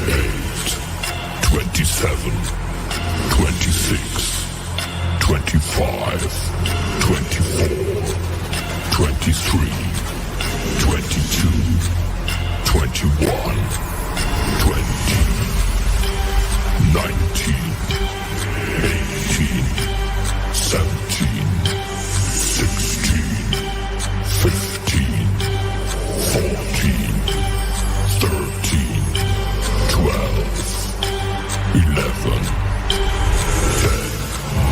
27, 26, 25, 24, 23, 22, 21, 20, 19, 18, 17, 16, 15, 14, 13, 12, 11, 10,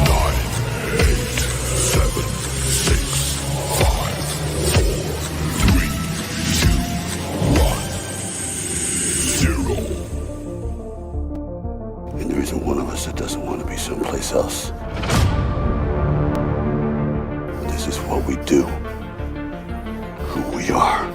9, 8, 7, 6, 5, 4, 3, 2, 1, 0. And there isn't one of us that doesn't want to be someplace else. This is what we do, who we are.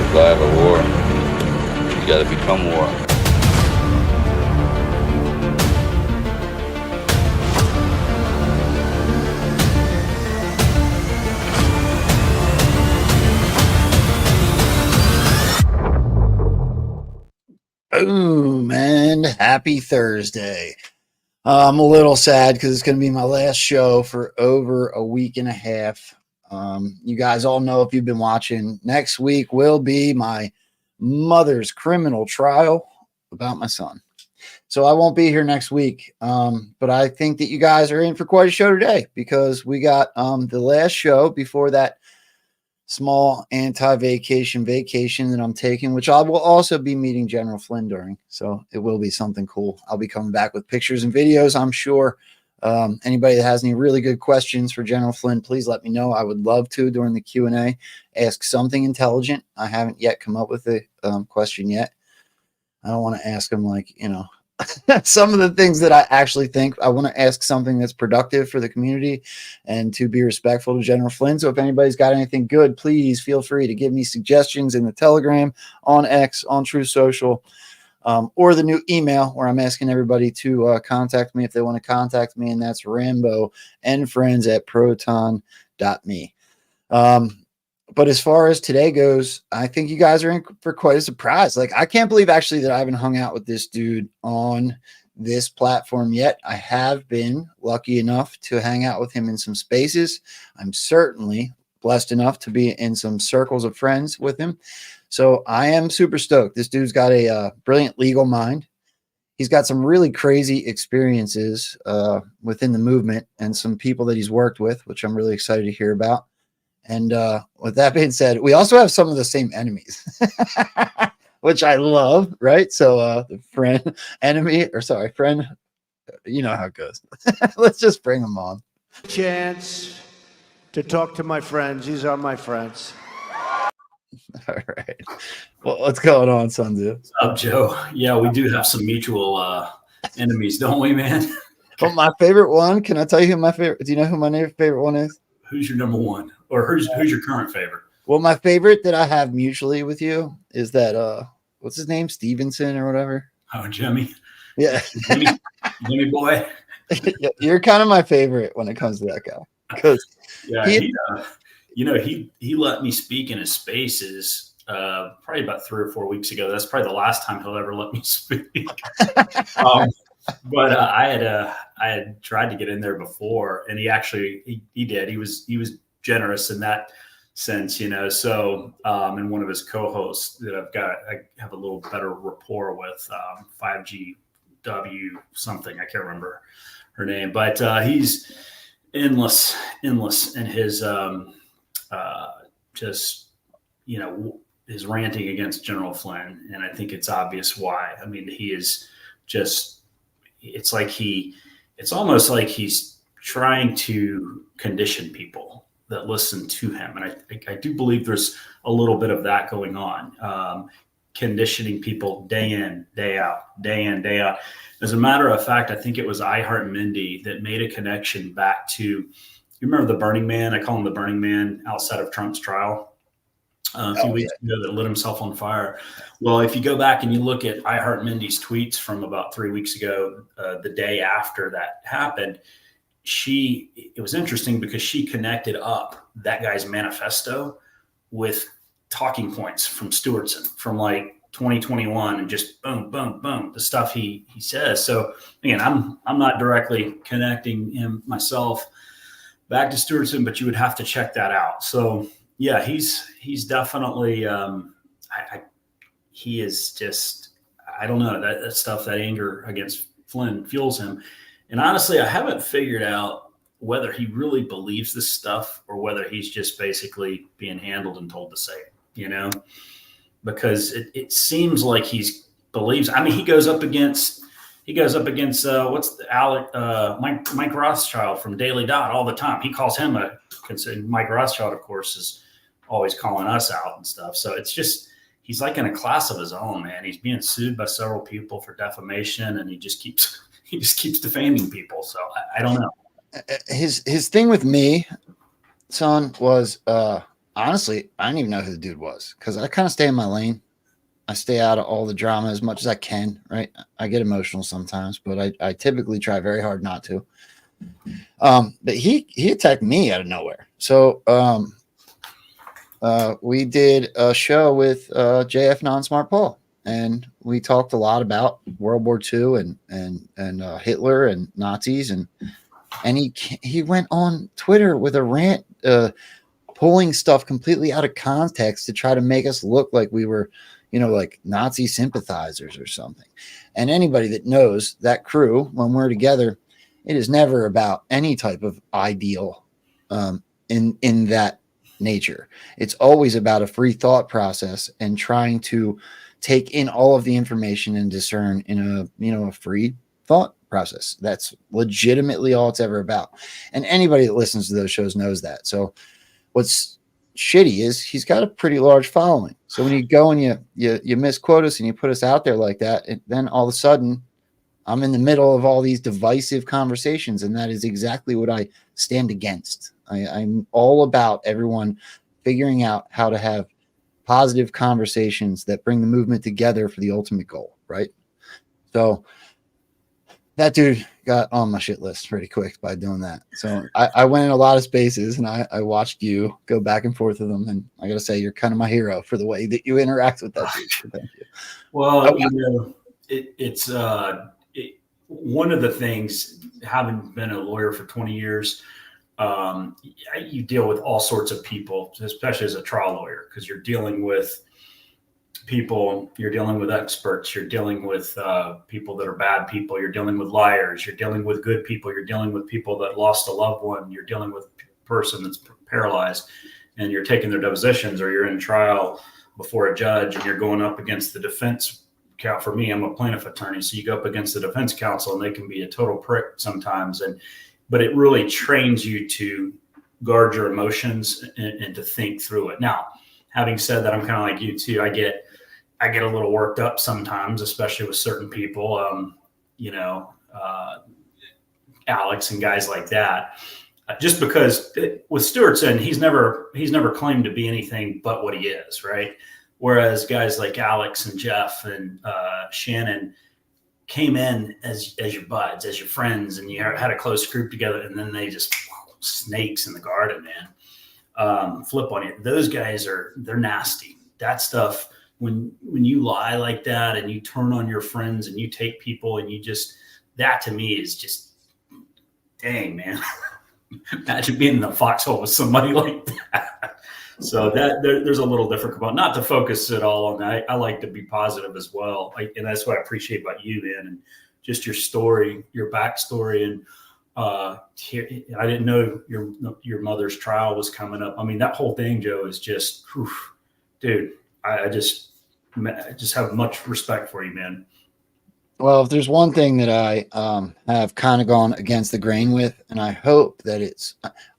Survive a war, you gotta become war. Boom, and happy Thursday. I'm a little sad because it's going to be my last show for over a week and a half. You guys all know, if you've been watching, next week will be my mother's criminal trial about my son. So I won't be here next week. But I think that you guys are in for quite a show today, because we got the last show before that small vacation that I'm taking, which I will also be meeting General Flynn during. So it will be something cool. I'll be coming back with pictures and videos, I'm sure. Anybody that has any really good questions for General Flynn, please let me know. I would love to, during the Q&A, ask something intelligent. I haven't yet come up with a question yet. I don't want to ask him, like, some of the things that I actually think. I want to ask something that's productive for the community and to be respectful to General Flynn. So if anybody's got anything good, please feel free to give me suggestions in the Telegram, on X, on True Social, or the new email where I'm asking everybody to contact me if they want to contact me, and that's Rambo and Frens at proton.me. But as far as today goes, I think you guys are in for quite a surprise. Like, I can't believe actually that I haven't hung out with this dude on this platform yet. I have been lucky enough to hang out with him in some spaces. I'm certainly blessed enough to be in some circles of friends with him. So I am super stoked. This dude's got a brilliant legal mind. He's got some really crazy experiences within the movement and some people that he's worked with, which I'm really excited to hear about. And with that being said, we also have some of the same enemies, which I love, right? So the friend, you know how it goes. Let's just bring them on. Chance to talk to my friends. These are my friends. All right. Well, what's going on, Sunzu? What's up, Joe? Yeah, we do have some mutual enemies, don't we, man? Well, my favorite one, can I tell you who my favorite? Do you know who my favorite one is? Who's your number one? Or who's your current favorite? Well, my favorite that I have mutually with you is that what's his name? Stevenson or whatever. Oh, Jimmy. Yeah. Jimmy boy. You're kind of my favorite when it comes to that guy. Because he let me speak in his spaces probably about 3 or 4 weeks ago. That's probably the last time he'll ever let me speak. But I had tried to get in there before, and he did. He was generous in that sense, So, and one of his co-hosts that I have a little better rapport with, 5GW something, I can't remember her name, but he's endless in his his ranting against General Flynn, and I think it's obvious why. I mean, he is just. It's almost like he's trying to condition people that listen to him. And I do believe there's a little bit of that going on, conditioning people day in, day out, day in, day out. As a matter of fact, I think it was I Heart Mindy that made a connection back to, you remember the Burning Man? I call him the Burning Man outside of Trump's trial. A few weeks ago that lit himself on fire. Well, if you go back and you look at I Heart Mindy's tweets from about 3 weeks ago, the day after that happened, it was interesting because she connected up that guy's manifesto with talking points from Stewartson from like 2021, and just boom, boom, boom, the stuff he says. So again, I'm not directly connecting him myself back to Stewartson, but you would have to check that out. So yeah, he's definitely he is just, I don't know, that stuff, that anger against Flynn fuels him. And honestly, I haven't figured out whether he really believes this stuff or whether he's just basically being handled and told to say it, because it seems like he's believes. I mean, he goes up against what's the Mike Rothschild from Daily Dot all the time. He calls him Mike Rothschild, of course, is always calling us out and stuff. So it's just, he's like in a class of his own, man. He's being sued by several people for defamation, and he just keeps defaming people. So I don't know. His thing with me, son, was honestly, I didn't even know who the dude was, because I kind of stay in my lane. I stay out of all the drama as much as I can, right? I get emotional sometimes, but I typically try very hard not to. But he attacked me out of nowhere. So we did a show with JF Non-Smart Paul, and we talked a lot about World War II and Hitler and Nazis, and he went on Twitter with a rant, pulling stuff completely out of context to try to make us look like we were, like Nazi sympathizers or something. And anybody that knows that crew, when we're together, it is never about any type of ideal in that nature. It's always about a free thought process and trying to take in all of the information and discern in a free thought process. That's legitimately all it's ever about. And anybody that listens to those shows knows that. So what's shitty is he's got a pretty large following. So when you go and you misquote us and you put us out there like that, then all of a sudden I'm in the middle of all these divisive conversations, and that is exactly what I stand against. I'm all about everyone figuring out how to have positive conversations that bring the movement together for the ultimate goal, right? So that dude got on my shit list pretty quick by doing that. So I went in a lot of spaces, and I watched you go back and forth with them. And I got to say, you're kind of my hero for the way that you interact with that dude. So thank you. Well, it's one of the things, having been a lawyer for 20 years, you deal with all sorts of people, especially as a trial lawyer, because you're dealing with people, you're dealing with experts, you're dealing with people that are bad people, you're dealing with liars, you're dealing with good people, you're dealing with people that lost a loved one, you're dealing with a person that's paralyzed, and you're taking their depositions, or you're in trial before a judge and you're going up against the defense. For me, I'm a plaintiff attorney, so you go up against the defense counsel, and they can be a total prick sometimes. But it really trains you to guard your emotions and to think through it. Now, having said that, I'm kind of like you too. I get a little worked up sometimes, especially with certain people, Alex and guys like that. Just because with Stewartson, he's never claimed to be anything but what he is, right? Whereas guys like Alex and Jeff and Shannon came in as your buds, as your friends, and you had a close group together, and then they just snakes in the garden, man. Flip on you. Those guys they're nasty. That stuff, when you lie like that and you turn on your friends and you take people and that to me is just, dang, man. Imagine being in the foxhole with somebody like that. So there's a little different about, not to focus it all on that. I like to be positive as well. And that's what I appreciate about you, man, and just your story, your backstory. And I didn't know your mother's trial was coming up. I mean, that whole thing, Joe, is just, dude, I just have much respect for you, man. Well, if there's one thing that I have kind of gone against the grain with, and I hope that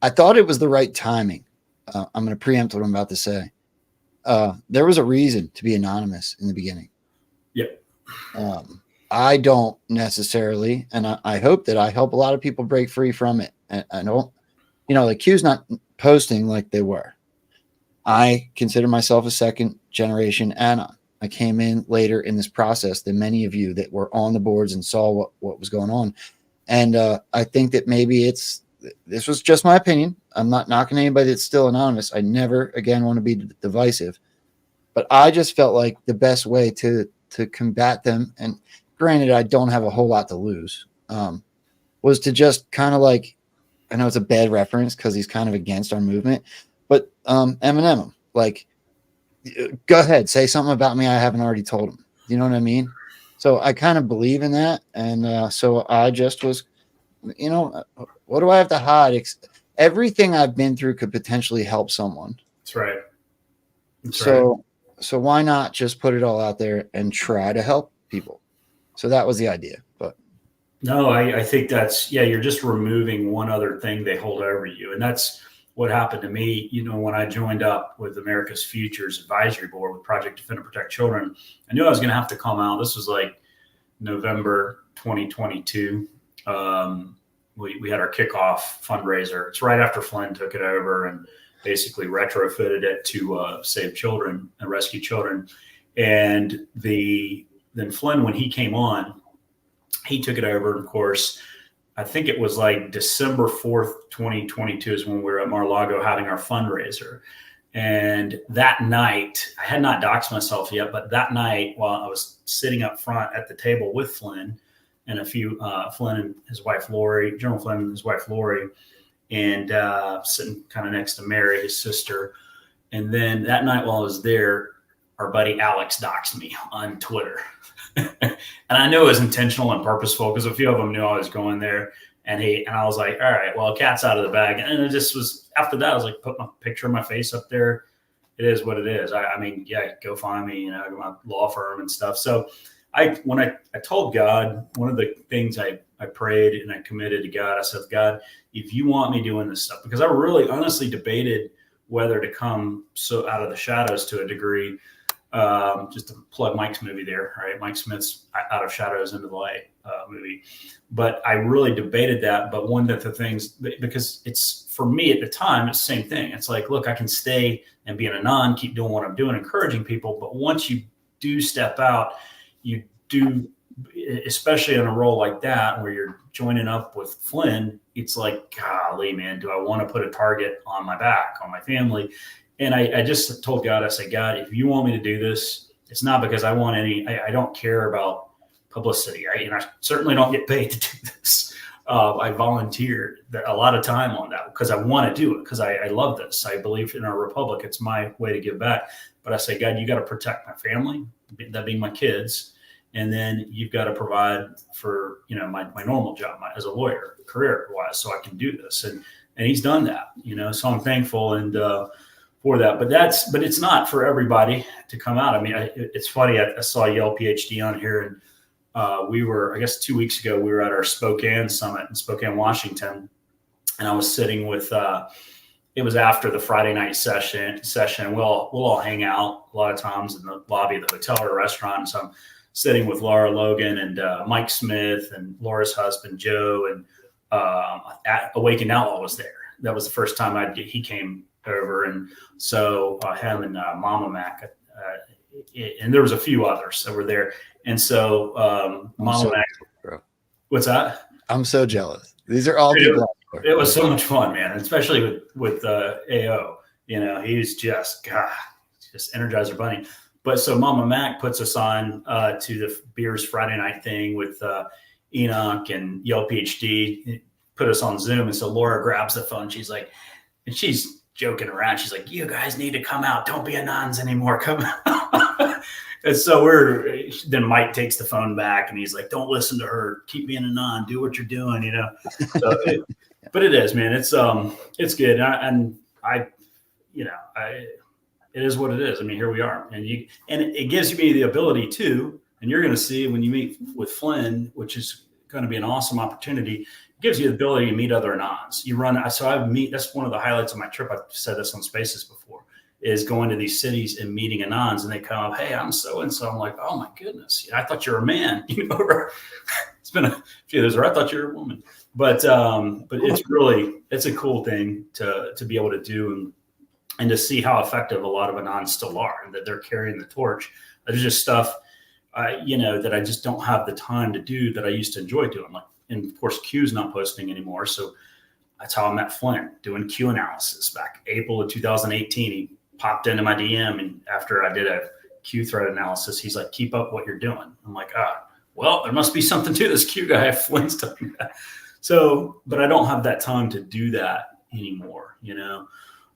I thought it was the right timing. I'm going to preempt what I'm about to say. There was a reason to be anonymous in the beginning. Yep. I don't necessarily, and I hope that I help a lot of people break free from it. And I don't, the Q's not posting like they were. I consider myself a second generation anon. I came in later in this process than many of you that were on the boards and saw what was going on. And I think that maybe this was just my opinion. I'm not knocking anybody that's still anonymous. I never again want to be divisive, but I just felt like the best way to combat them, and granted, I don't have a whole lot to lose, was to just kind of like, I know it's a bad reference because he's kind of against our movement, but Eminem him. Like, go ahead, say something about me I haven't already told him. You know what I mean? So I kind of believe in that, and so I just was, what do I have to hide? Everything I've been through could potentially help someone. That's right. So why not just put it all out there and try to help people? So that was the idea. But no, I think that's, you're just removing one other thing they hold over you. And that's what happened to me. When I joined up with America's Futures Advisory Board with Project Defend and Protect Children, I knew I was going to have to come out. This was like November 2022. We had our kickoff fundraiser. It's right after Flynn took it over and basically retrofitted it to save children and rescue children. And then Flynn, when he came on, he took it over. Of course, I think it was like December 4th, 2022 is when we were at Mar-a-Lago having our fundraiser. And that night, I had not doxed myself yet, but that night while I was sitting up front at the table with Flynn and Flynn and his wife, Lori, General Flynn and his wife, Lori, and sitting kind of next to Mary, his sister. And then that night while I was there, our buddy Alex doxed me on Twitter. And I knew it was intentional and purposeful because a few of them knew I was going there. And I was like, all right, well, cat's out of the bag. And it just was, after that, I was like, put my picture of my face up there. It is what it is. I mean, go find me, my law firm and stuff. So when I told God, one of the things I prayed and I committed to God, I said, God, if you want me doing this stuff, because I really honestly debated whether to come so out of the shadows to a degree, just to plug Mike's movie there, right? Mike Smith's Out of Shadows into the Light movie. But I really debated that. But one of the things, because it's, for me at the time, it's the same thing. It's like, look, I can stay and be an anon, keep doing what I'm doing, encouraging people. But once you do step out, you do, especially in a role like that where you're joining up with Flynn, it's like, golly, man, do I want to put a target on my back, on my family? And I just told God, I said, God, if you want me to do this, it's not because I want I don't care about publicity. I certainly don't get paid to do this. I volunteered a lot of time on that because I want to do it, because I love this. I believe in our republic. It's my way to give back. But I say, God, you got to protect my family, that being my kids. And then you've got to provide for, my normal job as a lawyer, career wise, so I can do this. And he's done that, so I'm thankful and for that. But it's not for everybody to come out. I mean, it's funny. I saw Yale PhD on here, and we were, I guess 2 weeks ago, we were at our Spokane summit in Spokane, Washington. And I was sitting with, it was after the Friday night session. We'll all hang out a lot of times in the lobby of the hotel or restaurant. So I'm sitting with Laura Logan and Mike Smith and Laura's husband, Joe, and Awakened Outlaw was there. That was the first time he came over. And so him and Mama Mac, and there was a few others that were there. And so Mama Mac, bro. What's that? I'm so jealous. These are all people. It was so much fun, man, especially with AO. He's just Energizer Bunny. But so Mama Mac puts us on to the Beers Friday night thing with Enoch and Yale PhD, put us on Zoom. And so Laura grabs the phone. She's like, and she's joking around. She's like, you guys need to come out. Don't be anons anymore. Come out. And so then Mike takes the phone back and he's like, don't listen to her. Keep being anon. Do what you're doing, So but it is, man. It's good. It is what it is. I mean, here we are, and it gives me the ability to, and you're going to see when you meet with Flynn, which is going to be an awesome opportunity. It gives you the ability to meet other anons. That's one of the highlights of my trip. I've said this on Spaces before, is going to these cities and meeting anons, and they come up, hey, I'm so-and-so. I'm like, oh my goodness. I thought you were a man, it's been a few years, or I thought you were a woman, but it's a cool thing to be able to do and to see how effective a lot of anons still are, and that they're carrying the torch. There's just stuff, that I just don't have the time to do that I used to enjoy doing. Like, and of course Q's not posting anymore. So that's how I met Flynn, doing Q analysis back April of 2018. He popped into my DM, and after I did a Q thread analysis, he's like, "Keep up what you're doing." I'm like, well, there must be something to this Q guy. Flynn's telling me that. So, but I don't have that time to do that anymore, you know?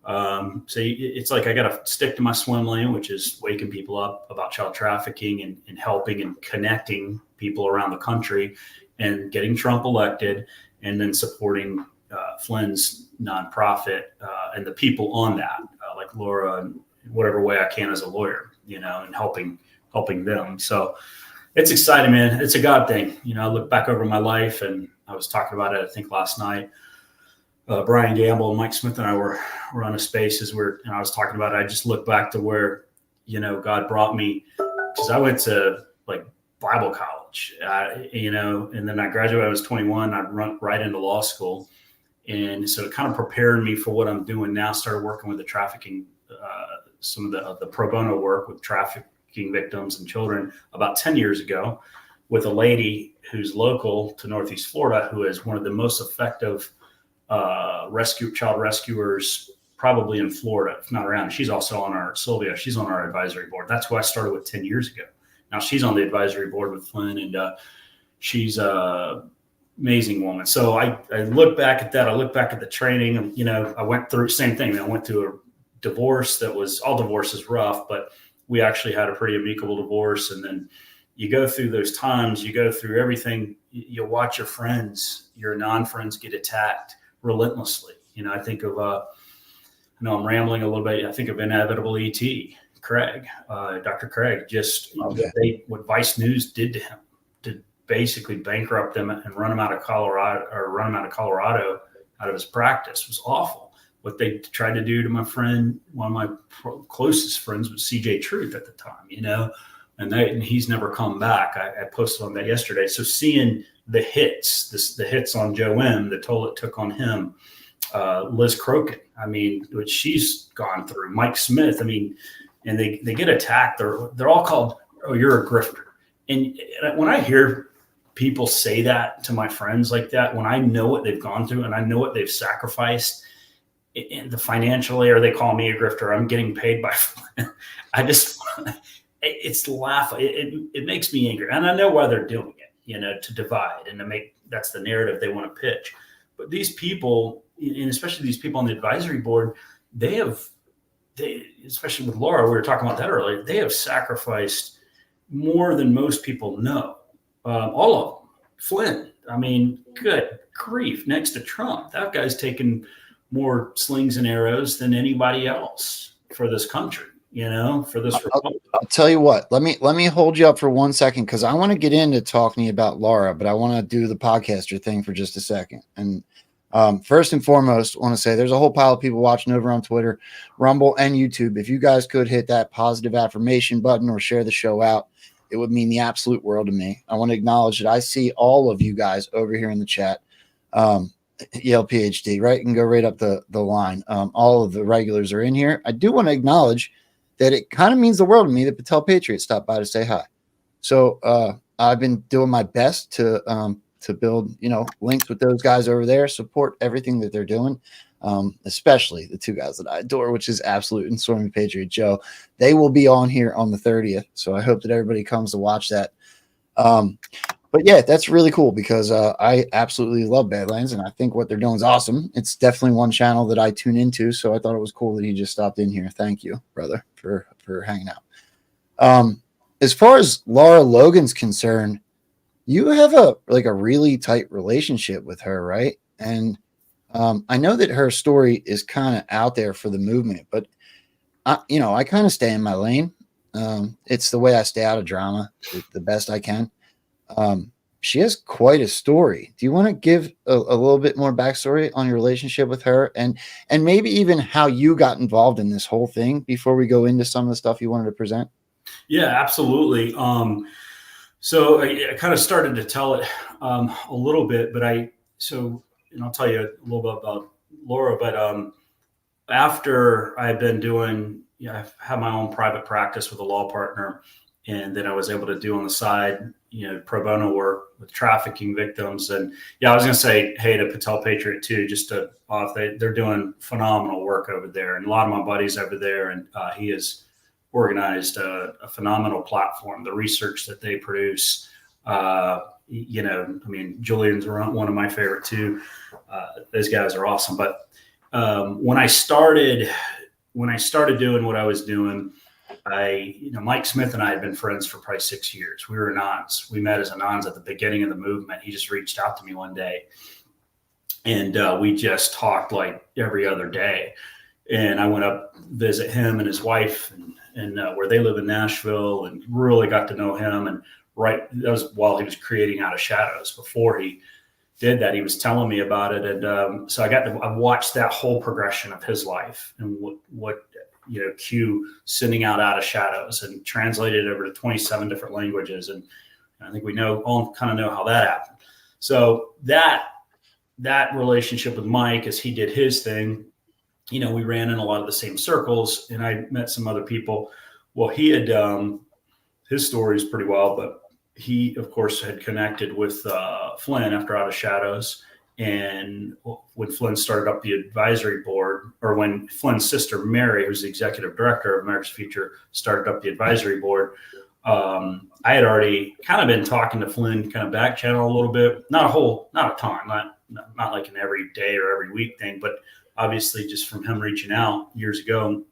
So it's like I got to stick to my swim lane, which is waking people up about child trafficking and helping and connecting people around the country and getting Trump elected, and then supporting Flynn's nonprofit and the people on that, like Laura, and whatever way I can as a lawyer, you know, and helping them. So it's exciting, man. It's a God thing. You know, I look back over my life, and I was talking about it, I think last night. Brian Gamble and Mike Smith and I were on a spaces where, and I was talking about it. I just look back to where, you know, God brought me, because I went to like Bible college, you know, and then I graduated. I was 21. I run right into law school, and so it kind of prepared me for what I'm doing now. Started working with the trafficking, some of the pro bono work with trafficking victims and children about 10 years ago, with a lady who's local to Northeast Florida, who is one of the most effective child rescuers probably in Florida, if not around. She's also on our Sylvia. She's on our advisory board. That's who I started with 10 years ago. Now she's on the advisory board with Flynn, and she's a amazing woman. So I look back at that. I look back at the training, and, you know, I went through same thing. I went through a divorce that was, all divorce is rough, but we actually had a pretty amicable divorce. And then you go through those times, you go through everything. You watch your friends, your non-friends get attacked relentlessly. You know, I think of, I know I'm rambling a little bit. I think of Inevitable E.T., Craig, Dr. Craig, just what Vice News did to him, to basically bankrupt him and run him out of Colorado, out of his practice, was awful. What they tried to do to my friend, one of my closest friends, was CJ Truth at the time, you know, and he's never come back. I posted on that yesterday. So seeing the hits on Joe M., the toll it took on him, Liz Crokin, I mean, which she's gone through, Mike Smith, I mean, and they get attacked. They're all called, "Oh, you're a grifter." And when I hear people say that to my friends like that, when I know what they've gone through and I know what they've sacrificed in the financially, or they call me a grifter, I'm getting paid by, I just, it's laugh. It makes me angry. And I know why they're doing it, you know, to divide and to make, that's the narrative they want to pitch. But these people, and especially these people on the advisory board, they, especially with Laura, we were talking about that earlier, they have sacrificed more than most people know. All of them. Flynn, I mean, good grief, next to Trump, that guy's taken more slings and arrows than anybody else for this country, you know, for this republic. I'll tell you what, let me hold you up for 1 second, because I want to get into talking about Laura, but I want to do the podcaster thing for just a second. And first and foremost, I want to say there's a whole pile of people watching over on Twitter, Rumble, and YouTube. If you guys could hit that positive affirmation button or share the show out, it would mean the absolute world to me. I want to acknowledge that I see all of you guys over here in the chat. Yale PhD, right? You can go right up the line. All of the regulars are in here. I do want to acknowledge that it kind of means the world to me that Patel Patriot stopped by to say hi. So I've been doing my best to build, you know, links with those guys over there, support everything that they're doing, especially the two guys that I adore, which is Absolute and Stormy Patriot Joe. They will be on here on the 30th, so I hope that everybody comes to watch that. But yeah, that's really cool, because I absolutely love Badlands, and I think what they're doing is awesome. It's definitely one channel that I tune into, so I thought it was cool that he just stopped in here. Thank you, brother, for hanging out. As far as Laura Logan's concerned, you have a really tight relationship with her, right? And I know that her story is kind of out there for the movement, but I kind of stay in my lane. It's the way I stay out of drama the best I can. She has quite a story. Do you want to give a little bit more backstory on your relationship with her, and maybe even how you got involved in this whole thing before we go into some of the stuff you wanted to present? Yeah, absolutely. So I kind of started to tell it a little bit, but I'll tell you a little bit about Laura. But after I had been doing, I've had my own private practice with a law partner, and then I was able to do on the side, pro bono work with trafficking victims. And yeah, I was going to say, hey, to Patel Patriot too, just to they're doing phenomenal work over there. And a lot of my buddies over there, and he has organized a phenomenal platform. The research that they produce, Julian's one of my favorite too. Those guys are awesome. But when I started doing what I was doing, Mike Smith and I had been friends for probably 6 years. We were Anons. We met as Anons at the beginning of the movement. He just reached out to me one day, and we just talked like every other day. And I went up visit him and his wife, and where they live in Nashville, and really got to know him. And that was while he was creating Out of Shadows. Before he did that, he was telling me about it, and so I watched that whole progression of his life and what Q sending out of Shadows and translated over to 27 different languages, and I think we all kind of know how that happened. So that relationship with Mike, as he did his thing, we ran in a lot of the same circles, and I met some other people. Well, he had his story is pretty wild, but he, of course, had connected with Flynn after Out of Shadows. And when Flynn started up the advisory board, or when Flynn's sister, Mary, who's the executive director of America's Future, started up the advisory board, I had already kind of been talking to Flynn, kind of back channel a little bit, not a ton, not like an every day or every week thing, but obviously just from him reaching out years ago.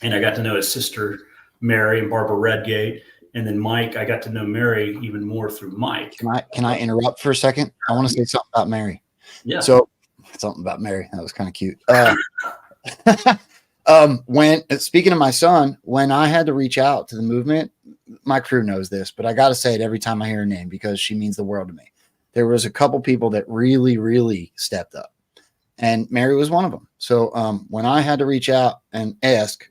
And I got to know his sister, Mary, and Barbara Redgate. And then Mike, I got to know Mary even more through Mike. Can I interrupt for a second? I want to say something about Mary. Yeah. So something about Mary. That was kind of cute. When speaking of my son, when I had to reach out to the movement, my crew knows this, but I got to say it every time I hear her name because she means the world to me. There was a couple people that really, really stepped up, and Mary was one of them. So when I had to reach out and ask,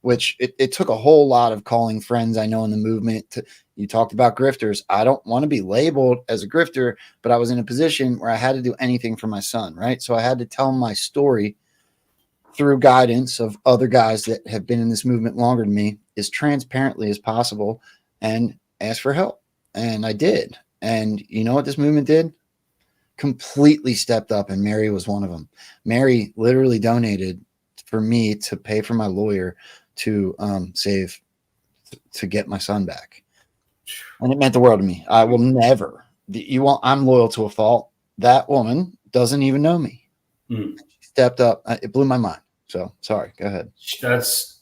which it took a whole lot of calling friends I know in the movement. You talked about grifters. I don't want to be labeled as a grifter, but I was in a position where I had to do anything for my son, right? So I had to tell him my story through guidance of other guys that have been in this movement longer than me as transparently as possible and ask for help. And I did. And you know what this movement did? Completely stepped up, and Mary was one of them. Mary literally donated for me to pay for my lawyer to to get my son back. And it meant the world to me. I will never, I'm loyal to a fault. That woman doesn't even know me. She stepped up. It blew my mind. So sorry, go ahead.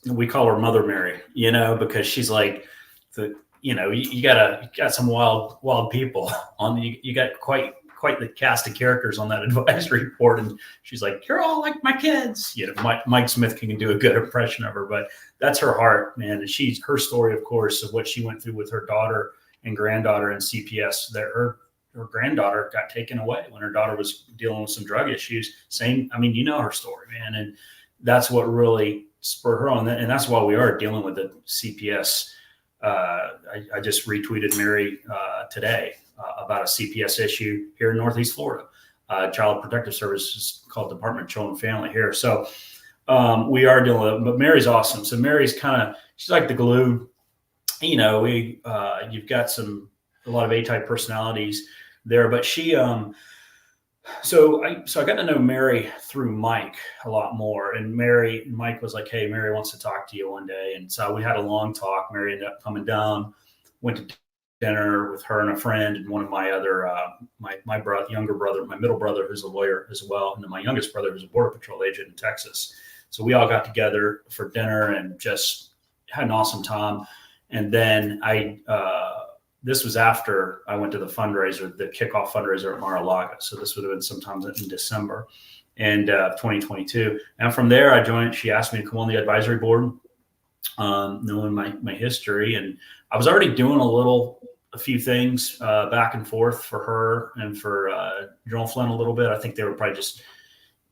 We call her Mother Mary, because she's like you got some wild people you got quite the cast of characters on that advisory board, and she's like, you're all like my kids. Mike Smith can do a good impression of her, but that's her heart, man. And her story, of course, of what she went through with her daughter and granddaughter in CPS, that her granddaughter got taken away when her daughter was dealing with some drug issues. Her story, man. And that's what really spurred her on. And that's why we are dealing with the CPS. I just retweeted Mary today about a CPS issue here in Northeast Florida. Child Protective Services called Department of Children and Family here. So we are dealing with it, but Mary's awesome. So Mary's she's like the glue. You've got a lot of A-type personalities there, but she, so I got to know Mary through Mike a lot more, and Mike was like, hey, Mary wants to talk to you one day. And so we had a long talk. Mary ended up coming down, went to dinner with her and a friend, and one of my other, my younger brother, my middle brother, who's a lawyer as well, and then my youngest brother, who's a Border Patrol agent in Texas. So we all got together for dinner and just had an awesome time. And then this was after I went to the fundraiser, the kickoff fundraiser at Mar-a-Lago. So this would have been sometime in December and 2022. And from there, she asked me to come on the advisory board, knowing my history. And I was already doing a few things back and forth for her and for General Flynn a little bit. I think they were probably just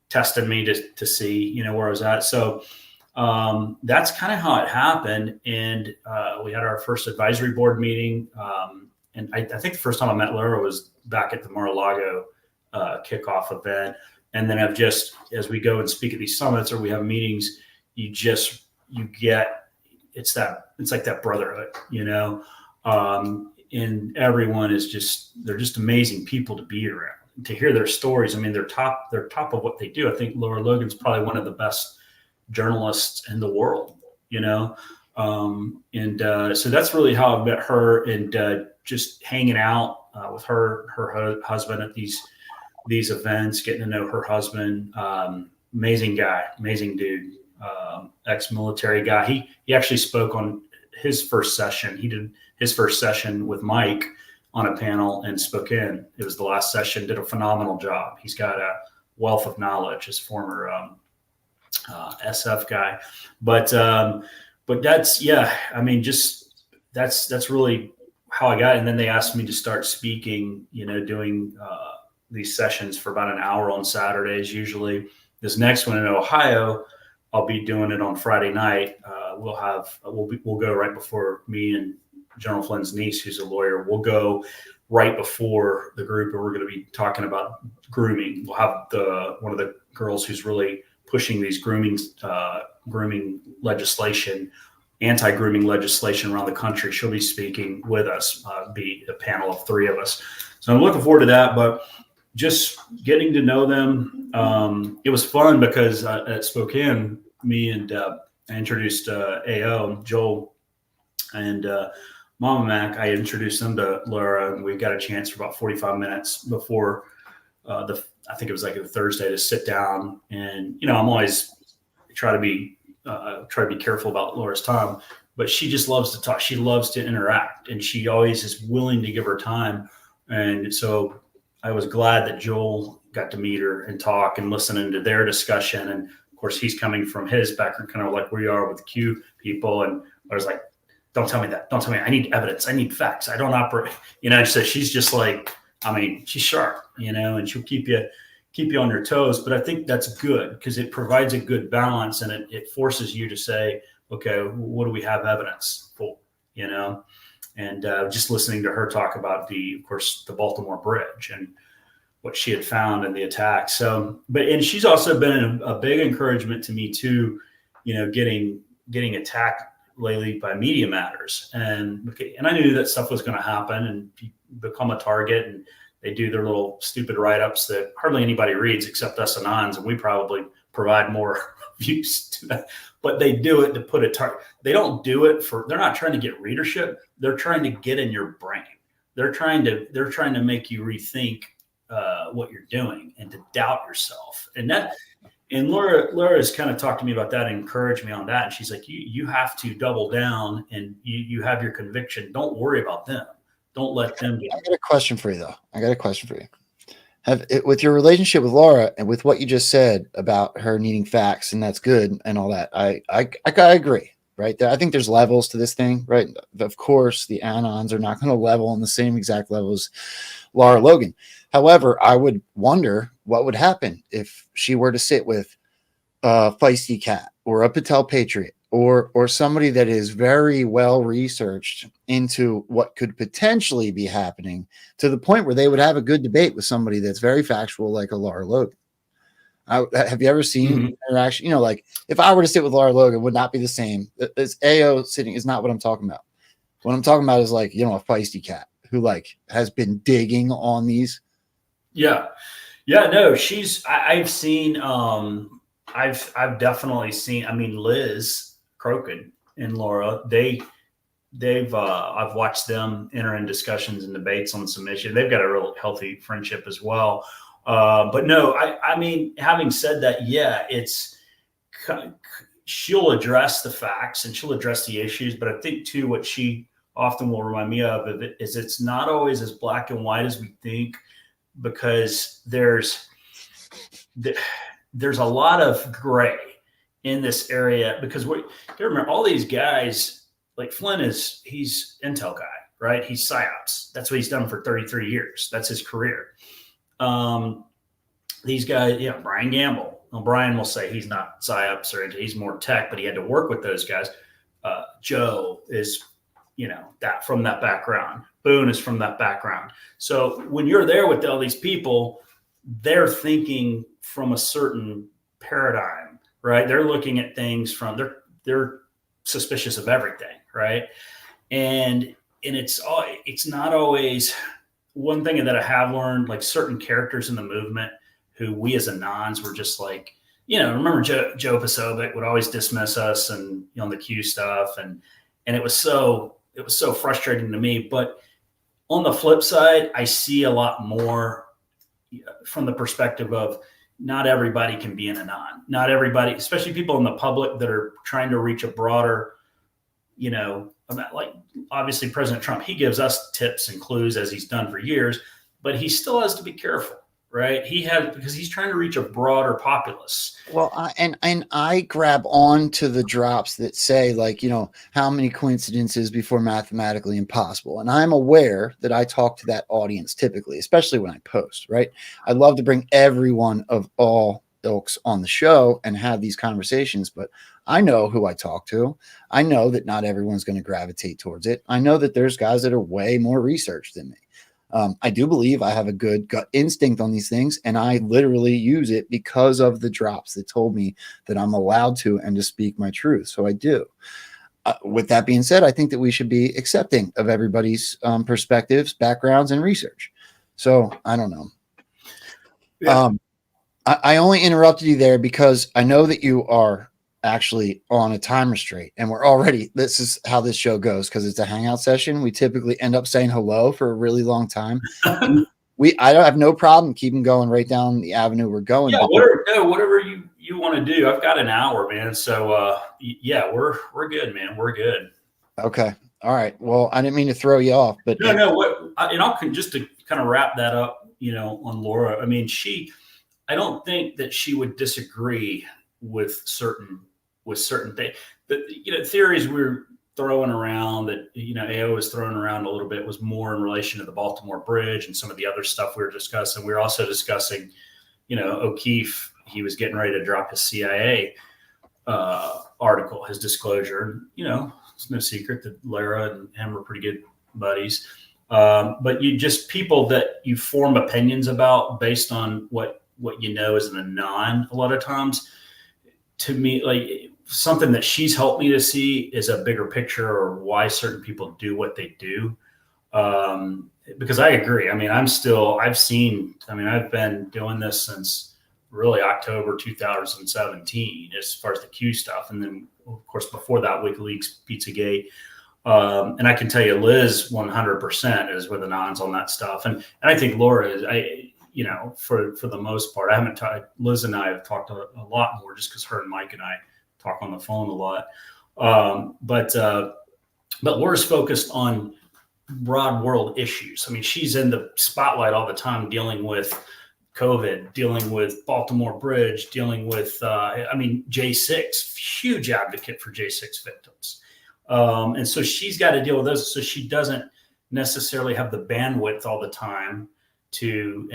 testing me to see, where I was at. So that's kind of how it happened. And we had our first advisory board meeting. And I think the first time I met Laura was back at the Mar-a-Lago kickoff event. And then as we go and speak at these summits or we have meetings, it's like that brotherhood, and everyone is they're just amazing people to be around, to hear their stories. I mean, they're top of what they do. I think Laura Logan's probably one of the best journalists in the world, so that's really how I met her, and just hanging out with her husband at these events, getting to know her husband. Amazing guy, amazing dude, ex-military guy. He actually spoke on his first session. He did his first session with Mike on a panel in Spokane. It was the last session. Did a phenomenal job. He's got a wealth of knowledge. His former SF guy, but that's I mean, just that's really how I got it. And then they asked me to start speaking. Doing these sessions for about an hour on Saturdays usually. This next one in Ohio, I'll be doing it on Friday night. We'll go right before me and General Flynn's niece, who's a lawyer. We'll go right before the group, and we're going to be talking about grooming. We'll have one of the girls who's really pushing these grooming legislation, anti-grooming legislation around the country. She'll be speaking with us, be a panel of 3 of us. So I'm looking forward to that, but just getting to know them. It was fun because at Spokane, me and I introduced AO, Joel, and Mama Mac. I introduced them to Laura, and we got a chance for about 45 minutes before I think it was like a Thursday, to sit down. And I'm always try to be careful about Laura's time, but she just loves to talk. She loves to interact, and she always is willing to give her time. And so I was glad that Joel got to meet her and talk and listening to their discussion. And of course, he's coming from his background, kind of like we are with Q people. And I was like, don't tell me that. Don't tell me. I need evidence. I need facts. I don't operate, So she's just like, she's sharp, and she'll keep you on your toes. But I think that's good because it provides a good balance, and it forces you to say, okay, what do we have evidence for, And just listening to her talk about of course, the Baltimore Bridge and what she had found in the attack. So, and she's also been a big encouragement to me too, getting attacked lately by Media Matters. And I knew that stuff was going to happen, and you become a target, and they do their little stupid write-ups that hardly anybody reads except us Anons, and we probably provide more views to that. But they do it to put a target. They don't do it they're not trying to get readership. They're trying to get in your brain. They're trying to make you rethink what you're doing and to doubt yourself. And Laura has kind of talked to me about that and encouraged me on that. And she's like, you have to double down, and you have your conviction. Don't worry about them. Don't let them get. I got a question for you, though. With your relationship with Laura and with what you just said about her needing facts, and that's good and all that, I agree. Right there, I think there's levels to this thing, right? Of course, the Anons are not going to level on the same exact level as Laura Logan. However, I would wonder what would happen if she were to sit with a Feisty Cat or a Patel Patriot or somebody that is very well researched into what could potentially be happening, to the point where they would have a good debate with somebody that's very factual, like a Laura Logan. Have you ever seen interaction? Like if I were to sit with Laura Logan, it would not be the same. As AO sitting is not what I'm talking about. What I'm talking about is like, a Feisty Cat who has been digging on these. Yeah. No, I've seen, I've definitely seen, Liz Crokin and Laura, I've watched them enter in discussions and debates on some issues. They've got a real healthy friendship as well. But no, having said that, she'll address the facts and she'll address the issues. But I think too, what she often will remind me of is it's not always as black and white as we think, because there's a lot of gray in this area, because you remember all these guys, like Flynn he's intel guy, right? He's PSYOPs. That's what he's done for 33 years. That's his career. These guys, Brian Gamble. Well, Brian will say he's not PSYOPs or he's more tech, but he had to work with those guys. Joe is, that from that background. Boone is from that background. So when you're there with all these people, they're thinking from a certain paradigm, right? They're looking at things they're suspicious of everything, right? And it's not always one thing that I have learned, like certain characters in the movement who we as Anons were just like, remember Joe Pasovic would always dismiss us and on the Q stuff. And it was so frustrating to me. But on the flip side, I see a lot more from the perspective of not everybody can be an Anon. Not everybody, especially people in the public that are trying to reach a broader, like obviously President Trump, he gives us tips and clues as he's done for years, but he still has to be careful, right? Because he's trying to reach a broader populace. Well, I grab on to the drops that say, like, how many coincidences before mathematically impossible. And I'm aware that I talk to that audience typically, especially when I post, right? I love to bring everyone of all ilks on the show and have these conversations, but I know who I talk to. I know that not everyone's going to gravitate towards it. I know that there's guys that are way more researched than me. I do believe I have a good gut instinct on these things, and I literally use it because of the drops that told me that I'm allowed to and to speak my truth. So I do. With that being said, I think that we should be accepting of everybody's perspectives, backgrounds, and research. So I don't know. Yeah. I only interrupted you there because I know that you are actually on a time restraint, and this is how this show goes, because it's a hangout session. We typically end up saying hello for a really long time. I don't have no problem keeping going right down the avenue we're going. Yeah, whatever you want to do. I've got an hour, man. So yeah, we're good, man. We're good. Okay. All right. Well, I didn't mean to throw you off, but just to kind of wrap that up, on Laura. I mean, I don't think that she would disagree with certain things. The theories we're throwing around that AO was throwing around a little bit was more in relation to the Baltimore Bridge and some of the other stuff we were discussing. We were also discussing, O'Keefe. He was getting ready to drop his CIA article, his disclosure. It's no secret that Lara and him were pretty good buddies. But people that you form opinions about based on what as an Anon a lot of times. To me, like something that she's helped me to see is a bigger picture or why certain people do what they do. Because I agree. I mean, I've been doing this since really October 2017 as far as the Q stuff. And then of course, before that, WikiLeaks, Pizzagate. And I can tell you, Liz 100% is with Anons on that stuff. And I think Laura is, for the most part, I haven't talked. Liz and I have talked a lot more just because her and Mike and I talk on the phone a lot. But Laura's focused on broad world issues. I mean, she's in the spotlight all the time, dealing with COVID, dealing with Baltimore Bridge, dealing with, J6, huge advocate for J6 victims. And so she's got to deal with those. So she doesn't necessarily have the bandwidth all the time to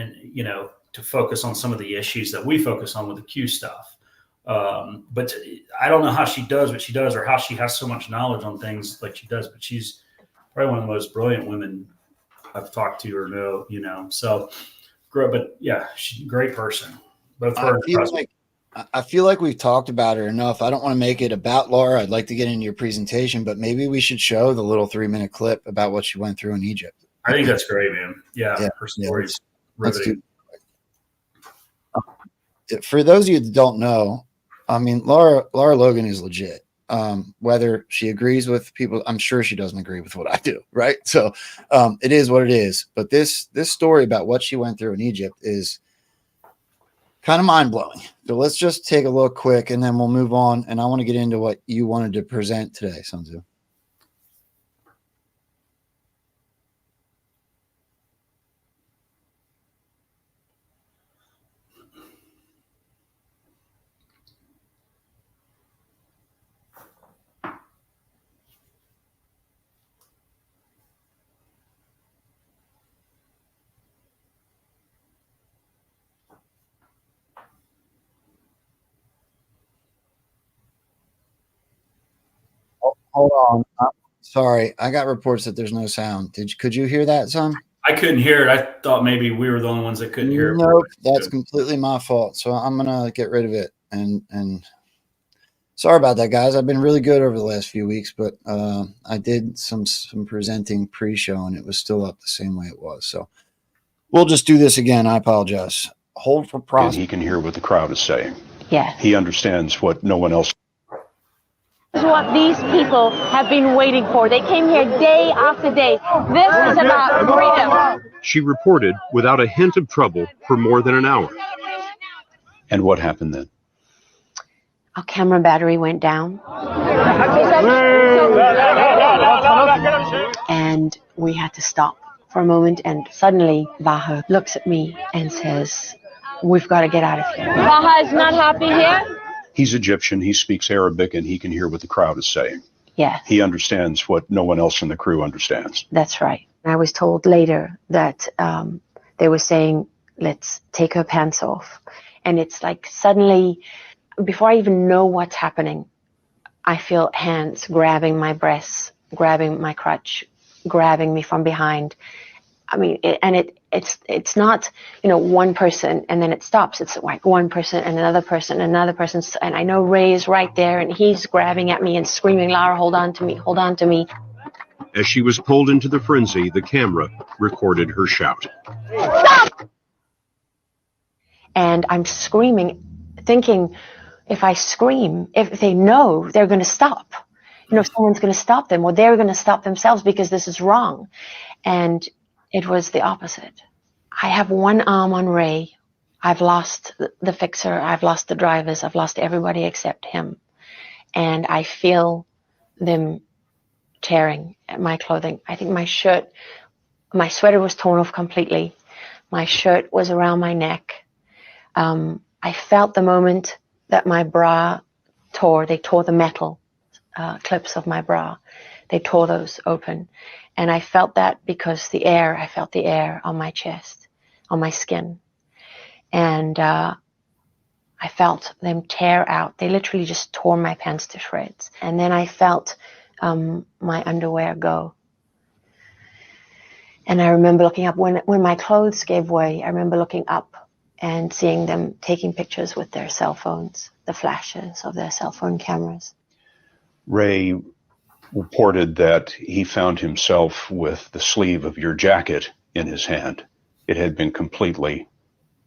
focus on some of the issues that we focus on with the Q stuff. But I don't know how she does what she does or how she has so much knowledge on things like she does, but she's probably one of the most brilliant women I've talked to or know, so great. But yeah, she's a great person. Both her I feel like we've talked about her enough. I don't want to make it about Laura. I'd like to get into your presentation, but maybe we should show the little 3-minute clip about what she went through in Egypt. I think that's great, man. Yeah, her story's riveting. For those of you that don't know, I mean, Laura Logan is legit. Whether she agrees with people, I'm sure she doesn't agree with what I do, right? So it is what it is. But this story about what she went through in Egypt is kind of mind-blowing. So let's just take a look quick, and then we'll move on. And I want to get into what you wanted to present today, Sunzu. Hold on. Sorry, I got reports that there's no sound. Could you hear that, son? I couldn't hear it. I thought maybe we were the only ones that couldn't hear it. Nope, that's completely my fault. So I'm gonna get rid of it. And Sorry about that, guys. I've been really good over the last few weeks, but I did some presenting pre-show, and it was still up the same way it was. So we'll just do this again. I apologize. Hold for And process. he can hear what the crowd is saying. Yes. He understands what no one else. This is what these people have been waiting for. They came here day after day. This is about freedom. She reported without a hint of trouble for more than an hour. And what happened then? Our camera battery went down. And we had to stop for a moment. And suddenly Baha looks at me and says, "We've got to get out of here." Baha is not happy here? He's Egyptian. He speaks Arabic, and he can hear what the crowd is saying. Yes. He understands what no one else in the crew understands. That's right. I was told later that they were saying, "Let's take her pants off." And it's like suddenly, before I even know what's happening, I feel hands grabbing my breasts, grabbing my crotch, grabbing me from behind. I mean, it's not, one person and then it stops. It's like one person and another person and another person. And I know Ray is right there and he's grabbing at me and screaming, "Lara, hold on to me, hold on to me." As she was pulled into the frenzy, the camera recorded her shout. Stop! And I'm screaming, thinking, if I scream, if they know, they're going to stop. Someone's going to stop them, or they're going to stop themselves because this is wrong. And it was the opposite. I have one arm on Ray. I've lost the fixer. I've lost the drivers. I've lost everybody except him. And I feel them tearing at my clothing. I think my sweater was torn off completely. My shirt was around my neck. I felt the moment that my bra tore. They tore the metal clips of my bra. They tore those open. And I felt that because I felt the air on my chest, on my skin. And I felt them tear out. They literally just tore my pants to shreds. And then I felt my underwear go. And I remember looking up when my clothes gave way. I remember looking up and seeing them taking pictures with their cell phones, the flashes of their cell phone cameras. Ray reported that he found himself with the sleeve of your jacket in his hand. It had been completely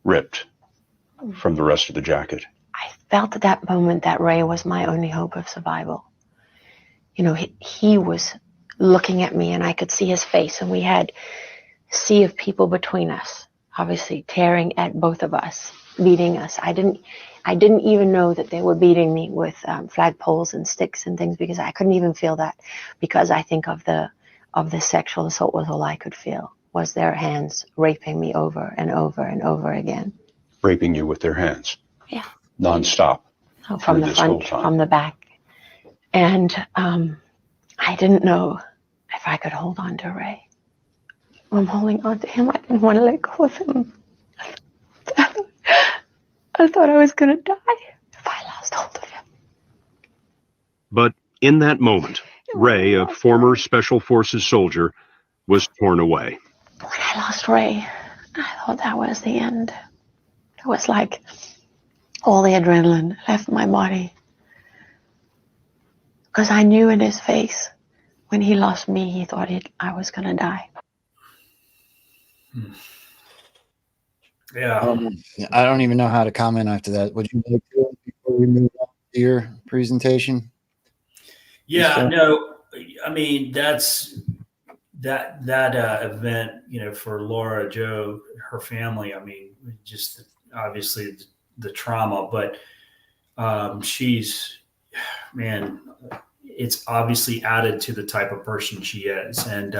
ripped from the rest of the jacket. I felt at that moment that Ray was my only hope of survival. He was looking at me and I could see his face, and we had a sea of people between us, obviously tearing at both of us, beating us. I didn't even know that they were beating me with flagpoles and sticks and things, because I couldn't even feel that, because I think of the sexual assault was all I could feel, was their hands raping me over and over and over again. Raping you with their hands? Yeah. Nonstop? From the front, from the back. And I didn't know if I could hold on to Ray. I'm holding on to him. I didn't want to let go of him. I thought I was going to die if I lost hold of him. But in that moment, Ray, a former Special Forces soldier, was torn away. When I lost Ray, I thought that was the end. It was like all the adrenaline left my body. Because I knew in his face, when he lost me, he thought I was going to die. Yeah. I don't even know how to comment after that. Would you like to before we move on to your presentation? Yeah, no, I mean, that's that event, for Laura, Joe, her family. I mean, just obviously the trauma, but it's obviously added to the type of person she is, and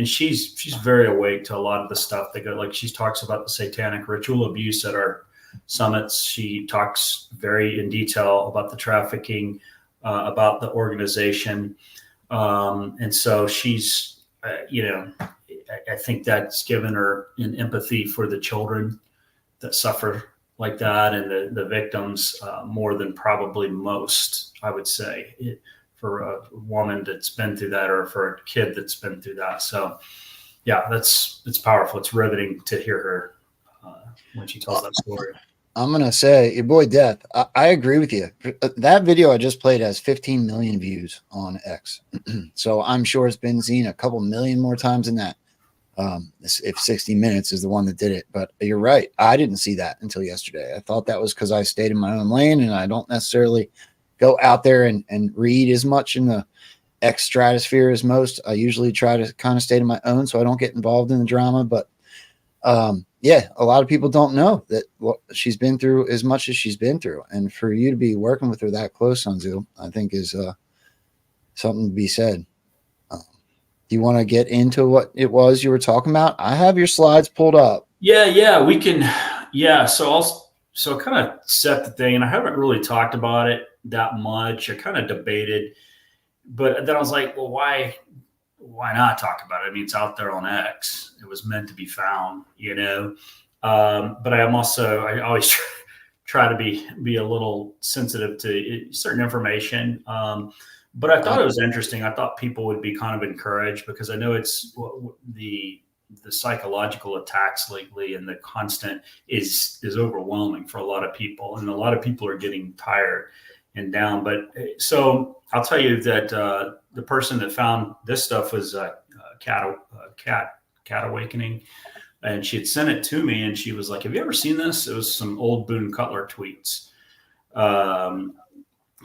she's very awake to a lot of the stuff that go. Like, she talks about the satanic ritual abuse at our summits. She talks very in detail about the trafficking, about the organization, and so she's, I think that's given her an empathy for the children that suffer like that, and the victims more than probably most, I would say. For a woman that's been through that, or for a kid that's been through that. So yeah, it's powerful. It's riveting to hear her when she tells that story. I'm gonna say your boy Death. I agree with you. That video I just played has 15 million views on X, so I'm sure it's been seen a couple million more times than that. If 60 Minutes is the one that did it, but you're right. I didn't see that until yesterday. I thought that was because I stayed in my own lane and I don't necessarily go out there and read as much in the X stratosphere as most. I usually try to kind of stay to my own so I don't get involved in the drama. But yeah, a lot of people don't know that she's been through as much as she's been through. And for you to be working with her that close, Sunzu, I think is something to be said. Do you want to get into what it was you were talking about? I have your slides pulled up. Yeah, we can. Yeah, so kind of set the thing, and I haven't really talked about it that much. I kind of debated, but then I was like, well, why not talk about it? I mean, it's out there on X. It was meant to be found, But I always try to be a little sensitive to certain information. But I thought it was interesting. I thought people would be kind of encouraged because I know it's the psychological attacks lately and the constant is overwhelming for a lot of people, and a lot of people are getting tired and down. But so I'll tell you that the person that found this stuff was Cat Awakening, and she had sent it to me, and she was like, "Have you ever seen this?" It was some old Boone Cutler tweets.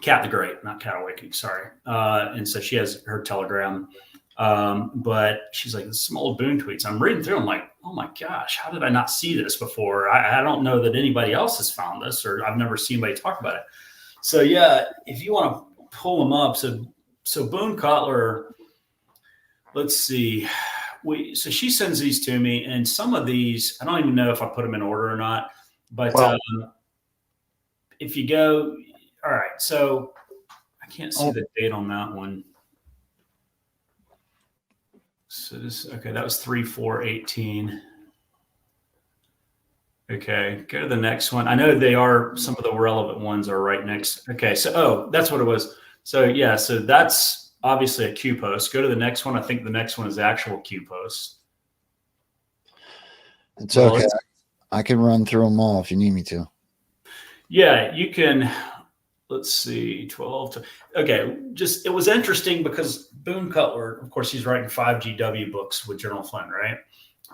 Cat the Great, not Cat Awakening, sorry. And so she has her Telegram. But she's like, some old Boone tweets. I'm reading through. I'm like, oh my gosh, how did I not see this before? I don't know that anybody else has found this, or I've never seen anybody talk about it. So yeah, if you want to pull them up. So Boone Cutler, let's see. So she sends these to me, and some of these, I don't even know if I put them in order or not, but if you go, all right, so I can't see the date on that one. So that was 3/4/18. Okay, go to the next one. I know they are, some of the relevant ones are right next. Okay, so that's what it was. So yeah, so that's obviously a Q post. Go to the next one. I think the next one is the actual Q post. It's okay. I can run through them all if you need me to. Yeah, you can. Let's see, 12. Okay, it was interesting because Boone Cutler, of course, he's writing 5 GW books with General Flynn, right?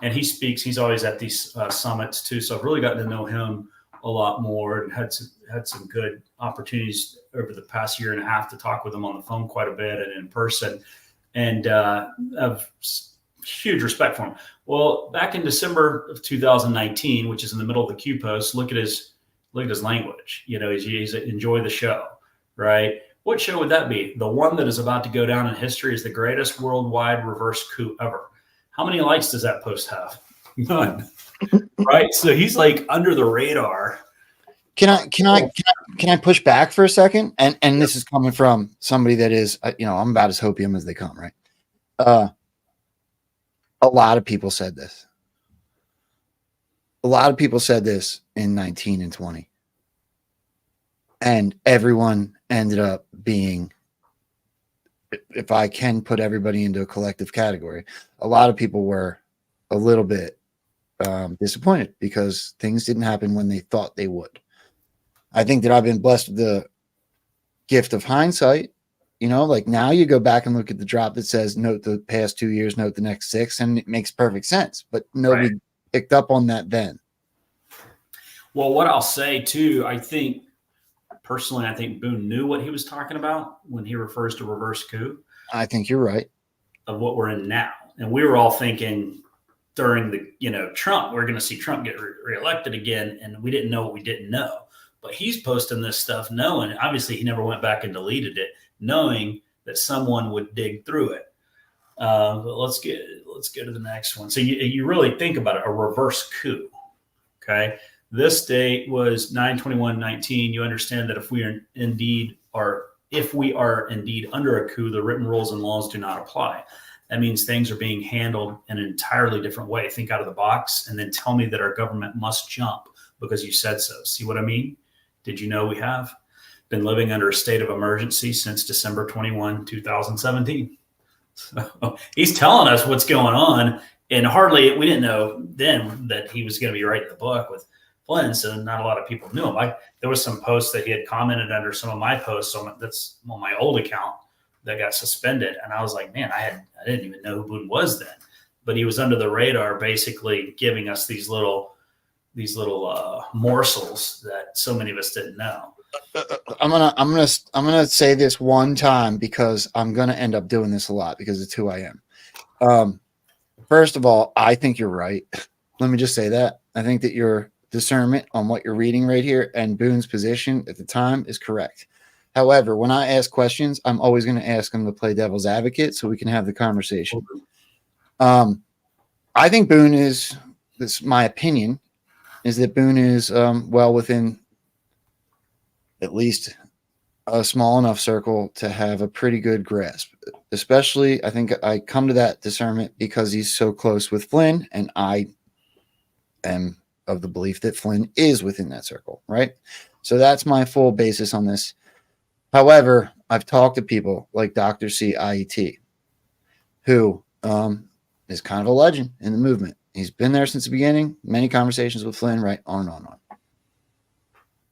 And he speaks. He's always at these summits too. So I've really gotten to know him a lot more, and had some good opportunities over the past year and a half to talk with him on the phone quite a bit and in person. And I've huge respect for him. Well, back in December of 2019, which is in the middle of the Q post, look at his language. He's enjoy the show, right? What show would that be? The one that is about to go down in history as the greatest worldwide reverse coup ever. How many likes does that post have? None. Right? So he's like under the radar. Can I push back for a second? And this is coming from somebody that is, I'm about as hopium as they come, right? A lot of people said this. A lot of people said this in 19 and 20. And everyone ended up being, if I can put everybody into a collective category, a lot of people were a little bit disappointed because things didn't happen when they thought they would. I think that I've been blessed with the gift of hindsight. Like now you go back and look at the drop that says note the past 2 years, note the next 6, and it makes perfect sense. But nobody picked up on that then. Well, what I'll say too, I think Boone knew what he was talking about when he refers to reverse coup. I think you're right. Of what we're in now. And we were all thinking during the, Trump, we're going to see Trump get reelected again. And we didn't know what we didn't know. But he's posting this stuff knowing, obviously he never went back and deleted it, knowing that someone would dig through it. But let's go to the next one. So you really think about it, a reverse coup. Okay. This date was 9/21/19. You understand that if we are indeed under a coup, the written rules and laws do not apply. That means things are being handled in an entirely different way. Think out of the box and then tell me that our government must jump because you said so. See what I mean? Did you know we have been living under a state of emergency since December 21, 2017? So he's telling us what's going on, and we didn't know then that he was going to be writing the book with Flynn, so not a lot of people knew him. There was some posts that he had commented under some of my posts that's on my old account that got suspended, and I was like, man, I didn't even know who Boone was then, but he was under the radar, basically giving us these little morsels that so many of us didn't know. I'm gonna say this one time because I'm gonna end up doing this a lot because it's who I am. First of all, I think you're right. Let me just say that. I think that your discernment on what you're reading right here and Boone's position at the time is correct. However, when I ask questions, I'm always going to ask him to play devil's advocate so we can have the conversation. I think Boone is, this is my opinion, is that Boone is well within at least a small enough circle to have a pretty good grasp. Especially, I think I come to that discernment because he's so close with Flynn, and I am of the belief that Flynn is within that circle, right? So that's my full basis on this. However, I've talked to people like Dr. C. IET, who is kind of a legend in the movement. He's been there since the beginning, many conversations with Flynn, right, on and on and on.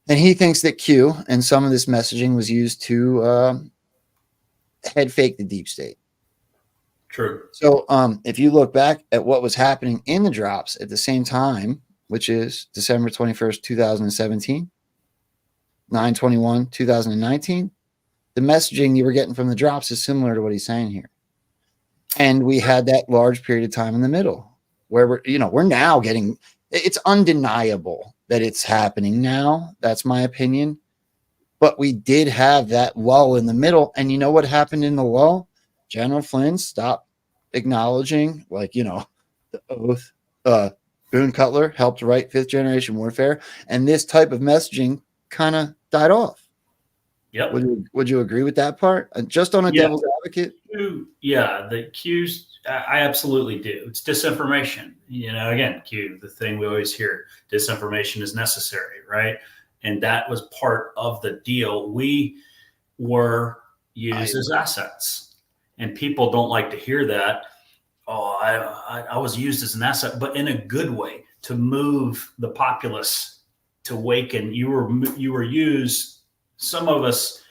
And he thinks that Q and some of this messaging was used to head fake the deep state. True. So if you look back at what was happening in the drops at the same time, which is December 21st, 2017, 9/21/2019, the messaging you were getting from the drops is similar to what he's saying here. And we had that large period of time in the middle where we're now getting, it's undeniable that it's happening now. That's my opinion. But we did have that lull in the middle. And you know what happened in the lull? General Flynn stopped acknowledging, the oath. Boone Cutler helped write 5th Generation Warfare. And this type of messaging kind of died off. Yep. Would you agree with that part? Just on a devil's advocate? Yeah, the Q's, I absolutely do. It's disinformation. Again, Q, the thing we always hear, disinformation is necessary, right? And that was part of the deal. We were used as assets. And people don't like to hear that. Oh, I was used as an asset, but in a good way, to move the populace, to awaken. You were used. Some of us,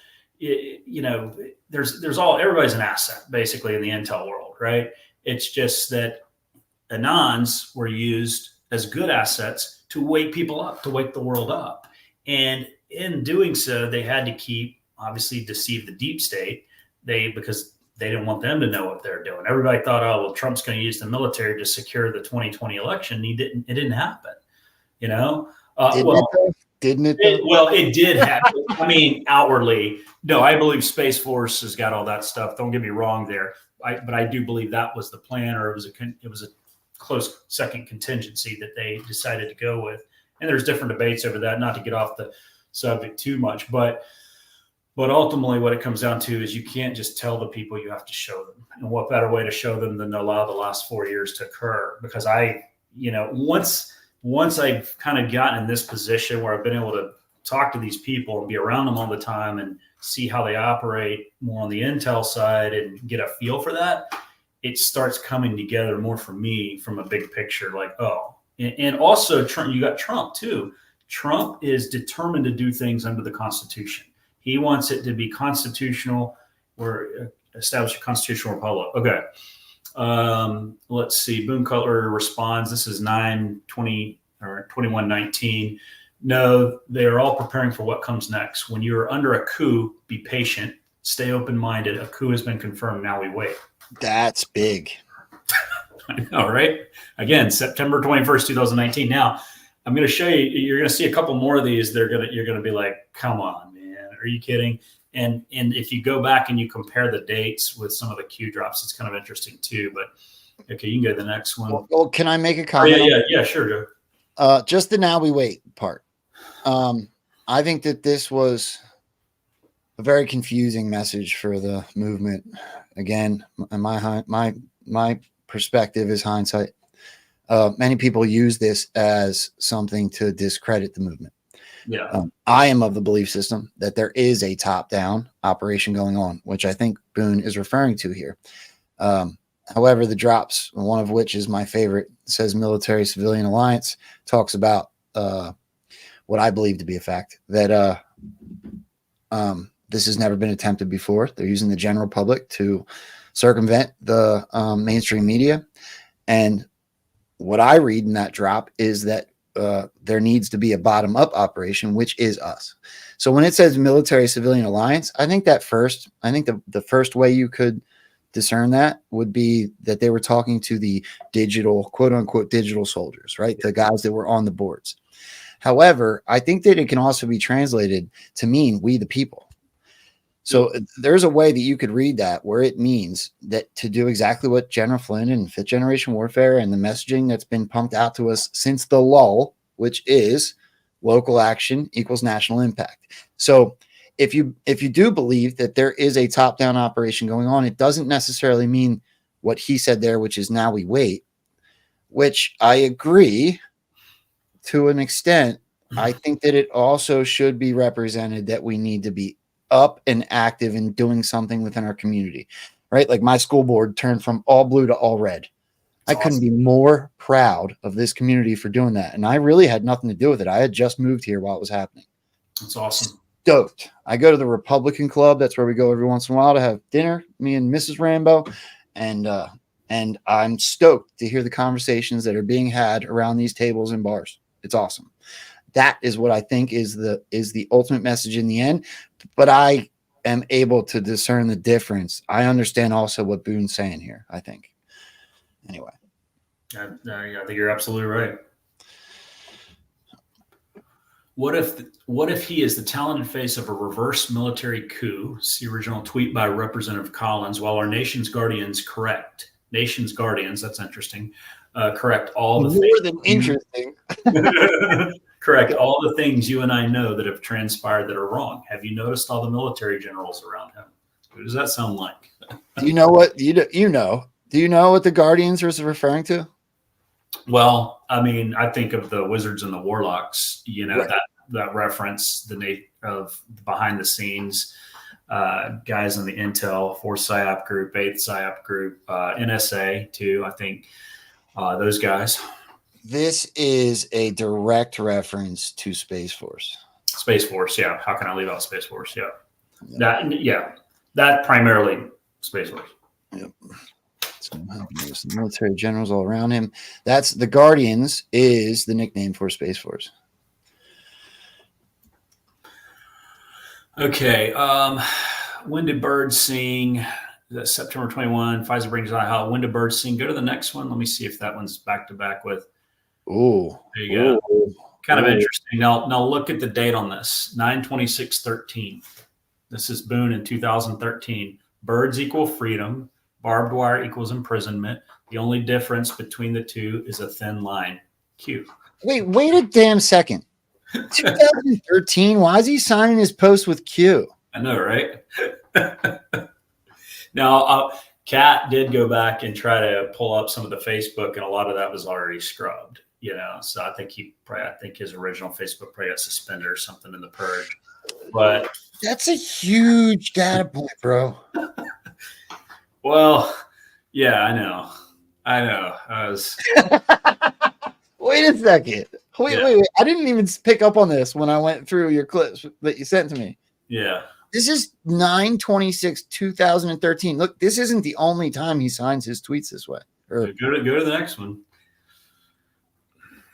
everybody's an asset basically in the intel world, right? It's just that Anons were used as good assets to wake people up, to wake the world up. And in doing so, they had to obviously deceive the deep state, because they didn't want them to know what they're doing. Everybody thought, oh, well, Trump's going to use the military to secure the 2020 election. It didn't happen, Didn't it? Well, it did happen. I mean, outwardly, no. I believe Space Force has got all that stuff. Don't get me wrong there, but I do believe that was the plan, or it was a close second contingency that they decided to go with. And there's different debates over that. Not to get off the subject too much, but ultimately, what it comes down to is you can't just tell the people; you have to show them. And what better way to show them than to allow the last 4 years to occur? Because once I've kind of gotten in this position where I've been able to talk to these people and be around them all the time and see how they operate more on the intel side and get a feel for that, it starts coming together more for me from a big picture. Like, and also Trump, you got Trump too. Trump is determined to do things under the Constitution. He wants it to be constitutional, or establish a constitutional republic. Okay. Let's see. Boone Cutler responds. This is 9/20 or 21/19. No, they are all preparing for what comes next. When you are under a coup, be patient. Stay open-minded. A coup has been confirmed. Now we wait. That's big. I know, right? Again, September 21st, 2019. Now, I'm going to show you. You're going to see a couple more of these. You're going to be like, come on, man. Are you kidding? And if you go back and you compare the dates with some of the Q drops, it's kind of interesting too. But okay, you can go to the next one. Well, can I make a comment? Yeah, sure, Joe. Just the now we wait part. I think that this was a very confusing message for the movement. Again, my perspective is hindsight. Many people use this as something to discredit the movement. Yeah. I am of the belief system that there is a top-down operation going on, which I think Boone is referring to here. However, the drops, one of which is my favorite, says military-civilian alliance, talks about what I believe to be a fact, that this has never been attempted before. They're using the general public to circumvent the mainstream media. And what I read in that drop is that there needs to be a bottom-up operation, which is us. So when it says military-civilian alliance, I think the first way you could discern that would be that they were talking to the digital, quote-unquote, digital soldiers, right? The guys that were on the boards. However, I think that it can also be translated to mean we the people. So there's a way that you could read that where it means that to do exactly what General Flynn and fifth generation warfare and the messaging that's been pumped out to us since the lull, which is local action equals national impact. So if you do believe that there is a top-down operation going on, it doesn't necessarily mean what he said there, which is now we wait, which I agree to an extent. I think that it also should be represented that we need to be up and active in doing something within our community, right? Like my school board turned from all blue to all red. I couldn't be more proud of this community for doing that. And I really had nothing to do with it. I had just moved here while it was happening. That's awesome. Stoked. I go to the Republican Club. That's where we go every once in a while to have dinner, me and Mrs. Rambo. And I'm stoked to hear the conversations that are being had around these tables and bars. It's awesome. That is what I think is the ultimate message in the end. But I am able to discern the difference. I understand also what Boone's saying here, I think. Anyway. I think you're absolutely right. What if he is the talented face of a reverse military coup? See original tweet by Representative Collins. While our nation's guardians correct. Nation's guardians, that's interesting. Correct all the more than interesting. Correct all the things you and I know that have transpired that are wrong. Have you noticed all the military generals around him? Who does that sound like? Do you know what Do you know what the Guardians are referring to? Well, I mean, I think of the Wizards and the Warlocks. You know, Right. that reference of behind the scenes guys in the Intel, 4th PSYOP group, 8th PSYOP group, NSA too. I think those guys. This is a direct reference to Space Force. Space Force, yeah. How can I leave out Space Force? Yeah. That primarily Space Force. Yep. So there's the military generals all around him. That's the Guardians is the nickname for Space Force. Okay. When did birds sing? That's September 21. Pfizer brings out how when did birds sing? Go to the next one. Let me see if that one's back to back with. Oh, there you go. Kind of interesting. Now look at the date on this. 9/26/13. This is Boone in 2013. Birds equal freedom. Barbed wire equals imprisonment. The only difference between the two is a thin line. Q. Wait a damn second. 2013. Why is he signing his post with Q? I know, right? Now, Kat did go back and try to pull up some of the Facebook, and a lot of that was already scrubbed. You know, so I think his original Facebook probably got suspended or something in the purge. But that's a huge data point, bro. Well, yeah, I know. I was. Wait a second. Wait. I didn't even pick up on this when I went through your clips that you sent to me. Yeah. This is 9/26/2013. Look, this isn't the only time he signs his tweets this way. Go to the next one.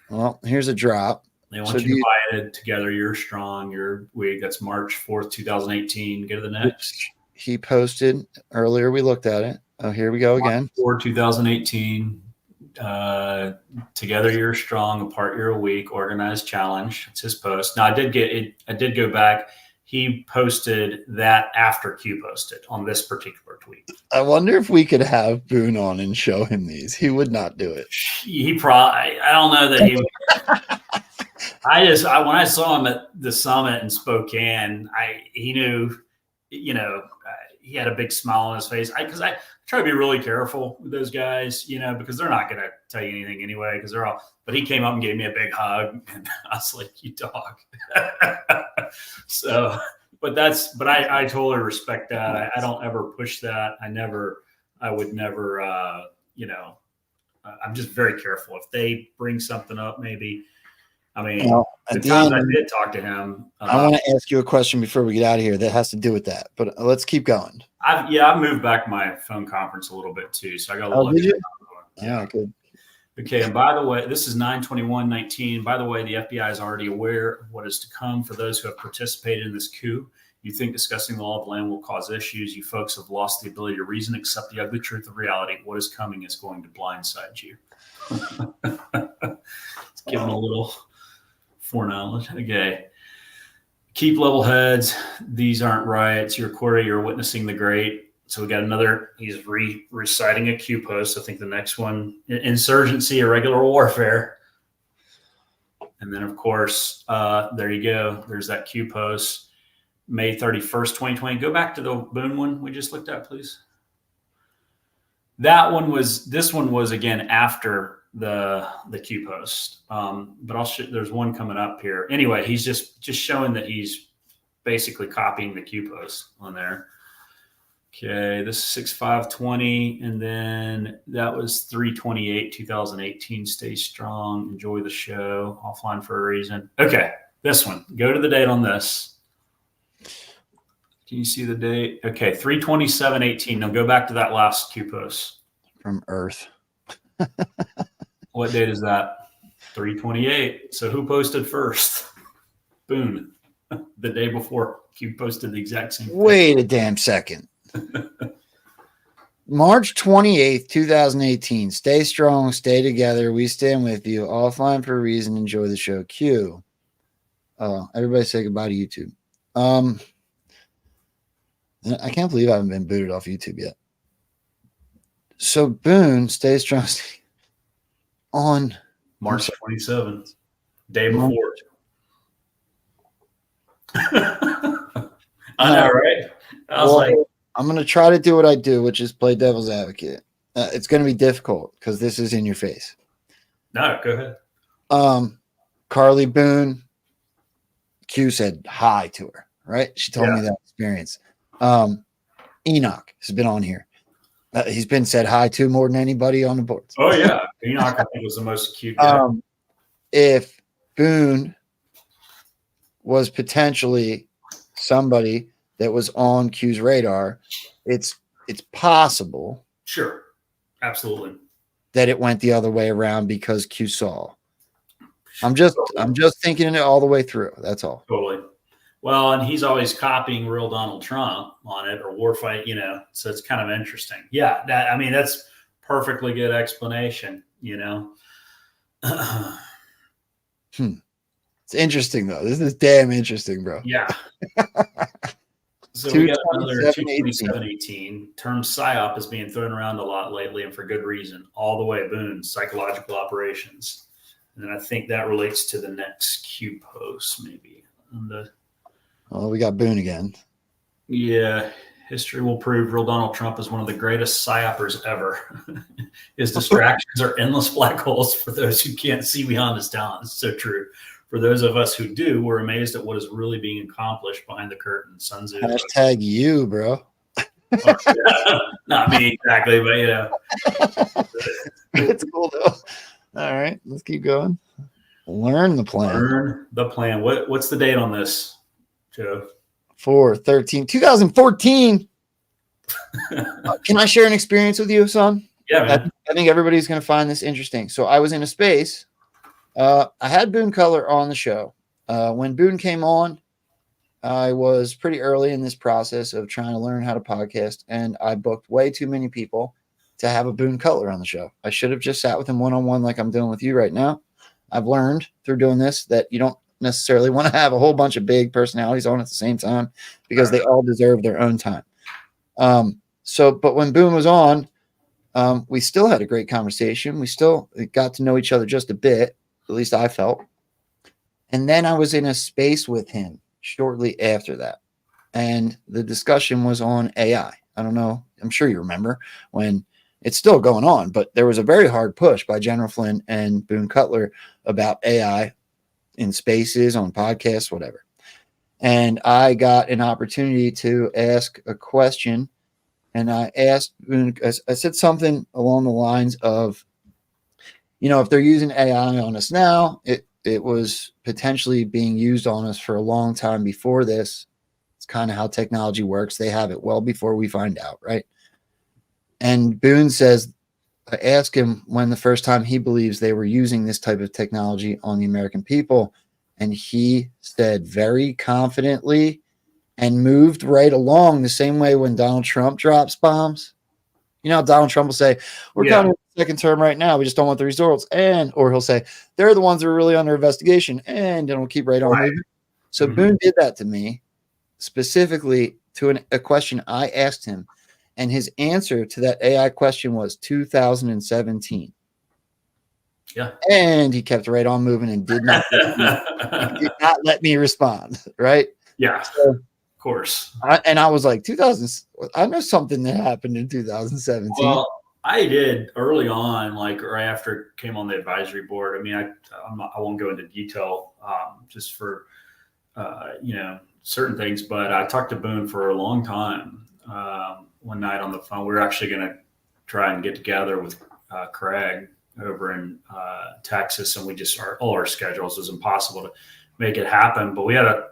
Well, here's a drop. They want you divided together. You're strong. You're weak. That's March 4th, 2018. Go to the next. He posted earlier. We looked at it. Oh, here we go again. March 4th, 2018. Together you're strong. Apart you're weak. Organized challenge. It's his post. Now I did go back. He posted that after Q posted on this particular tweet. I wonder if we could have Boone on and show him these. He would not do it. He probably, I don't know that he would. When I saw him at the summit in Spokane, he knew, he had a big smile on his face. Because I try to be really careful with those guys, because they're not going to tell you anything anyway, because they're all, but he came up and gave me a big hug and I was like, you dog. So, but I totally respect that. I don't ever push that. I would never, I'm just very careful. If they bring something up, maybe I mean, Well, the at the times end, I did talk to him, I want to ask you a question before we get out of here that has to do with that, but let's keep going. I've moved back my phone conference a little bit too, so I got a little. Oh, did you? Yeah, good. Okay, and by the way, this is 9/21/19. By the way, the FBI is already aware of what is to come for those who have participated in this coup. You think discussing the law of the land will cause issues. You folks have lost the ability to reason, accept the ugly truth of reality. What is coming is going to blindside you. Let's give them a little foreknowledge. Okay. Keep level heads. These aren't riots. You're Corey. You're witnessing the great. So we got another, he's reciting a Q post. I think the next one, insurgency, irregular warfare. And then, of course, there you go. There's that Q post, May 31st, 2020. Go back to the Boone one we just looked at, please. This one was again after the Q post. But there's one coming up here. Anyway, he's just showing that he's basically copying the Q post on there. Okay, this is 6/5/20, and then that was 3/28/2018. Stay strong, enjoy the show. Offline for a reason. Okay, this one. Go to the date on this. Can you see the date? Okay, 3/27/18. Now go back to that last Q post. From Earth. What date is that? 3/28. So who posted first? Boone. The day before Q posted the exact same thing. Wait a damn second. March 28th, 2018. Stay strong, stay together. We stand with you. Offline for a reason. Enjoy the show. Q. Oh, everybody say goodbye to YouTube. I can't believe I haven't been booted off YouTube yet. So Boone, stay strong. On March 27th, day before. I know, right? I was like, I'm going to try to do what I do, which is play devil's advocate. It's going to be difficult because this is in your face. No, go ahead. Carly Boone, Q said hi to her, right? She told me that experience. Enoch has been on here. He's been said hi to more than anybody on the boards. Oh, yeah. Enoch, I think, was the most cute guy. If Boone was potentially somebody that was on Q's radar, it's possible. Sure. Absolutely. That it went the other way around because Q saw. I'm just thinking it all the way through. That's all. Totally. Well, and he's always copying real Donald Trump on it, or war fight, so it's kind of interesting. Yeah. That's perfectly good explanation, It's interesting though. This is damn interesting, bro. Yeah. So we got another 2/27/18. Term PSYOP is being thrown around a lot lately, and for good reason. All the way, Boone, psychological operations. And then I think that relates to the next Q post, maybe. Oh, we got Boone again. Yeah. History will prove real Donald Trump is one of the greatest psyopers ever. His distractions are endless black holes for those who can't see beyond his talent. It's so true. For those of us who do, we're amazed at what is really being accomplished behind the curtain. Sun Tzu. Hashtag you, bro. Not me exactly, but It's cool though. All right, let's keep going. Learn the plan. Learn the plan. What's the date on this, Joe? 4/13/2014. Can I share an experience with you, son? Yeah, man. I think everybody's going to find this interesting. So I was in a space. I had Boone Cutler on the show. When Boone came on, I was pretty early in this process of trying to learn how to podcast, and I booked way too many people to have a Boone Cutler on the show. I should have just sat with him one-on-one like I'm doing with you right now. I've learned through doing this that you don't necessarily want to have a whole bunch of big personalities on at the same time because they all deserve their own time. But when Boone was on, we still had a great conversation. We still got to know each other just a bit, at least I felt. And then I was in a space with him shortly after that. And the discussion was on AI. I don't know. I'm sure you remember when it's still going on, but there was a very hard push by General Flynn and Boone Cutler about AI in spaces, on podcasts, whatever. And I got an opportunity to ask a question. And I asked, I said something along the lines of, if they're using AI on us now, it was potentially being used on us for a long time before this. It's kind of how technology works. They have it well before we find out, right? And Boone says, I asked him when the first time he believes they were using this type of technology on the American people. And he said very confidently and moved right along the same way when Donald Trump drops bombs. You know, Donald Trump will say, we're counting the second term right now. We just don't want the results. Or he'll say, they're the ones that are really under investigation. And it'll keep right on moving. So Boone did that to me specifically to a question I asked him. And his answer to that AI question was 2017. Yeah. And he kept right on moving and did not let me respond. Right. Yeah. So, of course. I was like, 2000. I know something that happened in 2017. Well, I did early on, like right after it came on the advisory board. I mean, I won't go into detail just for, certain things, but I talked to Boone for a long time. One night on the phone, we were actually going to try and get together with Craig over in Texas, and we just all our schedules was impossible to make it happen. But we had a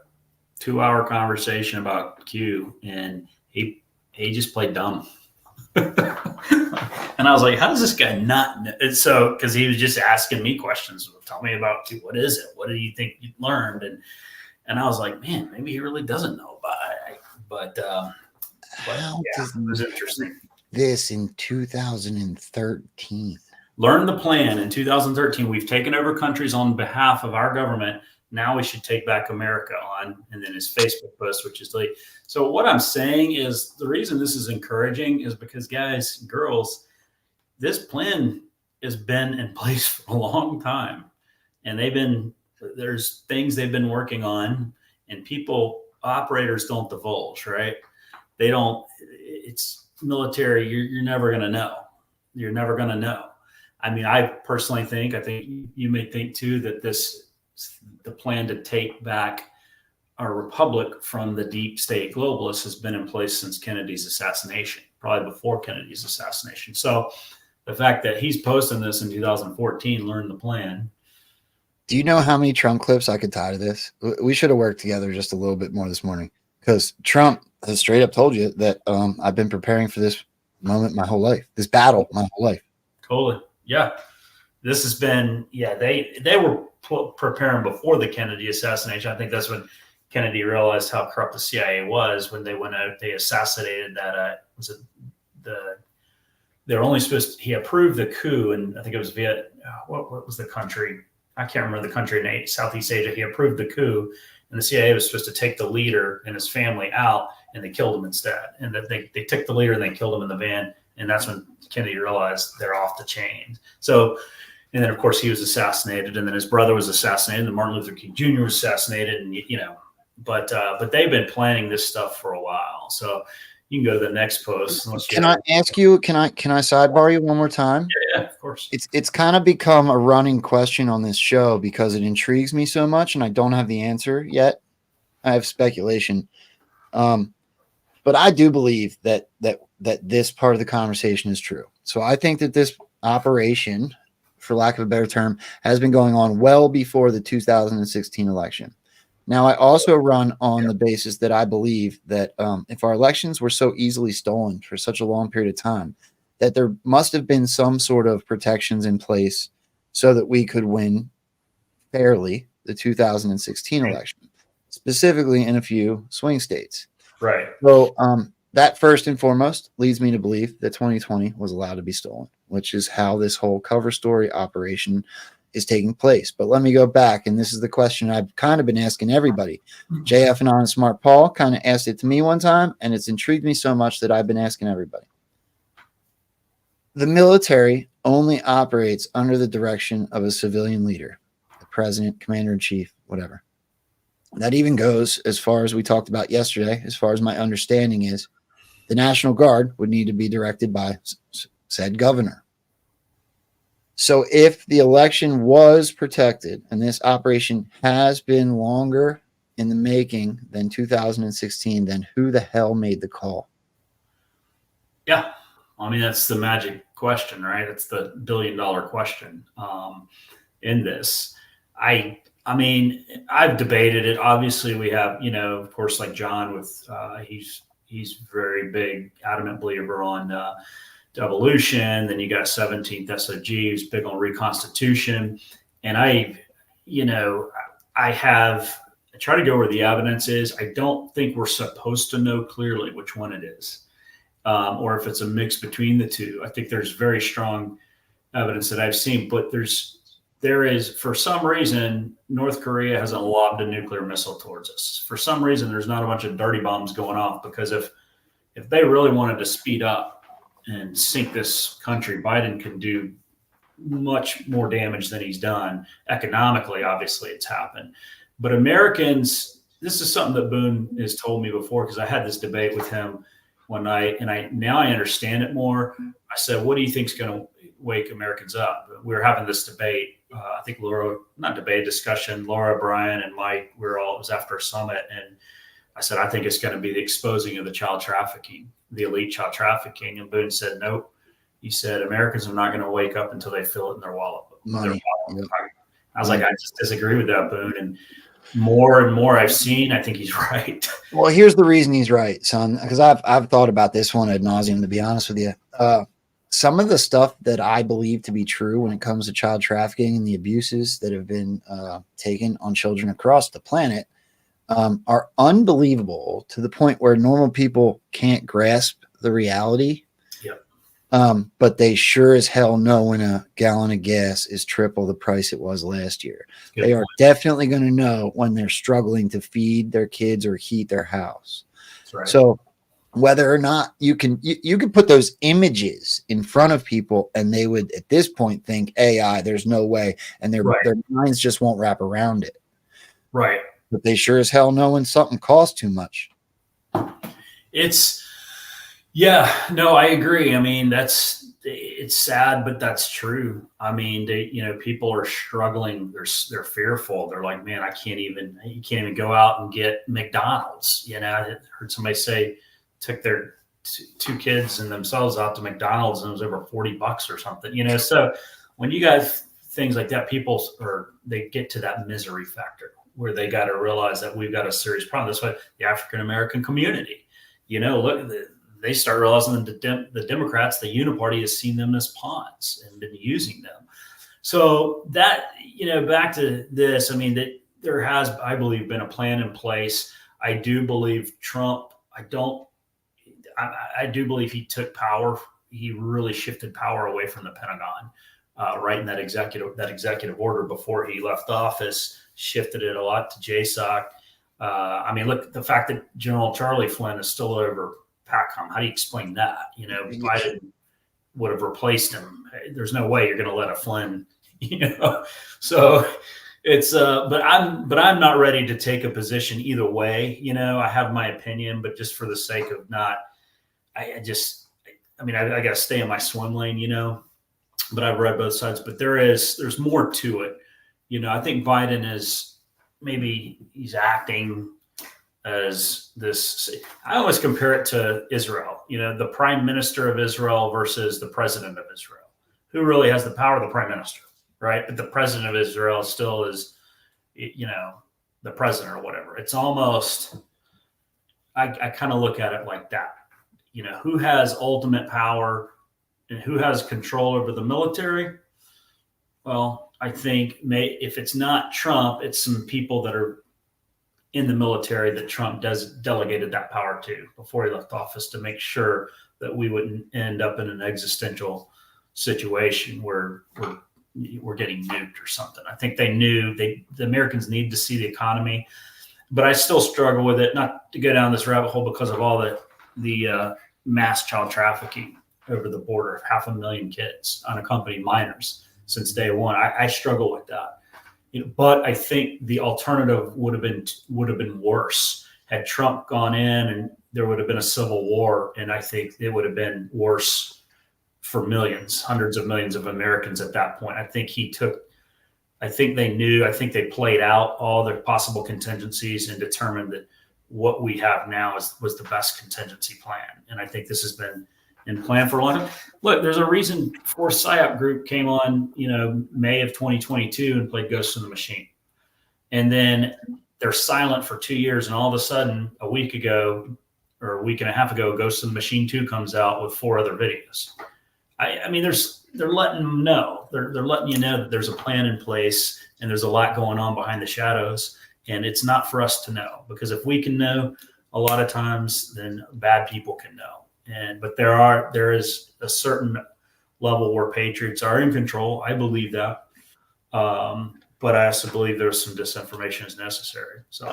2-hour conversation about Q, and he just played dumb. And I was like, how does this guy not know? And so, because he was just asking me questions. Tell me about Q. What is it? What do you think you learned? And I was like, man, maybe he really doesn't know about it. But how yeah, it was interesting. This in 2013. Learn the plan in 2013. We've taken over countries on behalf of our government. Now we should take back America on. And then his Facebook post, which is late. So what I'm saying is the reason this is encouraging is because, guys, girls, this plan has been in place for a long time. And there's things they've been working on, and operators don't divulge, right? They don't, it's military. You're never going to know. You're never going to know. I mean, I personally think you may think too, that the plan to take back our republic from the deep state globalists has been in place since Kennedy's assassination, probably before Kennedy's assassination. So the fact that he's posting this in 2014, learn the plan. Do you know how many Trump clips I could tie to this? We should have worked together just a little bit more this morning, because Trump has straight up told you that I've been preparing for this moment my whole life, this battle my whole life. Totally. Yeah. This has been, they were preparing before the Kennedy assassination. I think that's when Kennedy realized how corrupt the CIA was, when they went out, they assassinated that, they're only supposed to, he approved the coup. And I think it was what was the country? I can't remember the country in Southeast Asia. He approved the coup, and the CIA was supposed to take the leader and his family out, and they killed him instead. And that they took the leader and they killed him in the van. And that's when Kennedy realized they're off the chain. So, and then of course he was assassinated, and then his brother was assassinated, and Martin Luther King Jr. was assassinated, and but they've been planning this stuff for a while. So you can go to the next post. Can I ask you? Can I sidebar you one more time? Yeah, of course. It's kind of become a running question on this show because it intrigues me so much, and I don't have the answer yet. I have speculation, but I do believe that this part of the conversation is true. So I think that this operation, for lack of a better term, has been going on well before the 2016 election. Now, I also run on the basis that I believe that if our elections were so easily stolen for such a long period of time, that there must have been some sort of protections in place so that we could win fairly the 2016 election, specifically in a few swing states. Right. So that first and foremost leads me to believe that 2020 was allowed to be stolen, which is how this whole cover story operation is taking place. But let me go back, and this is the question I've kind of been asking everybody. JF and Honest Smart Paul kind of asked it to me one time, and it's intrigued me so much that I've been asking everybody. The military only operates under the direction of a civilian leader, the president, commander-in-chief, whatever. That even goes as far as we talked about yesterday, as far as my understanding is, the National Guard would need to be directed by said governor. So if the election was protected, and this operation has been longer in the making than 2016, then who the hell made the call? Yeah. I mean, that's the magic question, right? It's the $1 billion question in this. I mean, I've debated it. Obviously, we have, of course, like John with he's very big, adamant believer on evolution. Then you got 17th SOG, who's big on reconstitution. And I try to go where the evidence is. I don't think we're supposed to know clearly which one it is, or if it's a mix between the two. I think there's very strong evidence that I've seen, but there is, for some reason, North Korea hasn't lobbed a nuclear missile towards us. For some reason, there's not a bunch of dirty bombs going off, because if they really wanted to speed up and sink this country, Biden can do much more damage than he's done. Economically, obviously, it's happened. But Americans, this is something that Boone has told me before, because I had this debate with him one night, and now I understand it more. I said, what do you think is going to wake Americans up? We were having this debate. I think discussion. Laura, Brian, and Mike, it was after a summit. And I said, I think it's going to be the exposing of the child trafficking, the elite child trafficking. And Boone said, nope. He said, Americans are not going to wake up until they feel it in their wallet. Money. Yep. I was like, I just disagree with that, Boone. And more and more I've seen, I think he's right. Well, here's the reason he's right, son, because I've thought about this one ad nauseum, to be honest with you. Some of the stuff that I believe to be true when it comes to child trafficking and the abuses that have been taken on children across the planet are unbelievable, to the point where normal people can't grasp the reality. Yep. But they sure as hell know when a gallon of gas is triple the price it was last year. They are definitely going to know when they're struggling to feed their kids or heat their house. That's right. So whether or not you can put those images in front of people, and they would at this point think AI, there's no way, and their minds just won't wrap around it. Right. But they sure as hell know when something costs too much. I agree. I mean, it's sad, but that's true. I mean, people are struggling. They're fearful. They're like, man, you can't even go out and get McDonald's. I heard somebody say, took their two kids and themselves out to McDonald's, and it was over $40 or something, so when you got things like that, they get to that misery factor where they got to realize that we've got a serious problem. That's why the African-American community, they start realizing that the Democrats, the Uniparty, has seen them as pawns and been using them. So that, back to this, I mean, that there has, I believe, been a plan in place. I do believe Trump, I do believe he took power. He really shifted power away from the Pentagon, right in that executive order before he left office, shifted it a lot to JSOC. I mean, look, the fact that General Charlie Flynn is still over PACOM, how do you explain that? Biden would have replaced him. There's no way you're going to let a Flynn, So it's but I'm not ready to take a position either way. I have my opinion, but just for the sake of not, I got to stay in my swim lane, but I've read both sides, but there's more to it. I think Biden he's acting as this, I always compare it to Israel, the prime minister of Israel versus the president of Israel. Who really has the power? The prime minister, right? But the president of Israel still is, the president or whatever. It's almost, I kind of look at it like that. Who has ultimate power and who has control over the military? Well, I think if it's not Trump, it's some people that are in the military that Trump delegated that power to before he left office, to make sure that we wouldn't end up in an existential situation where we're getting nuked or something. I think they knew the Americans need to see the economy, but I still struggle with it, not to go down this rabbit hole because of all the mass child trafficking over the border, 500,000 kids, unaccompanied minors since day one. I struggle with that. But I think the alternative would have been worse had Trump gone in, and there would have been a civil war. And I think it would have been worse for millions, hundreds of millions of Americans at that point. I think they played out all the possible contingencies and determined that what we have now was the best contingency plan. And I think this has been in plan for a long time. Look, there's a reason Force PSYOP Group came on, May of 2022 and played Ghost in the Machine. and then they're silent for 2 years, and all of a sudden, a week ago or a week and a half ago, Ghost in the Machine 2 comes out with 4 other videos. I mean, they're letting them know. They're letting you know that there's a plan in place and there's a lot going on behind the shadows. And it's not for us to know, because if we can know a lot of times, then bad people can know. But there is a certain level where patriots are in control. I believe that. But I also believe there's some disinformation is necessary. So,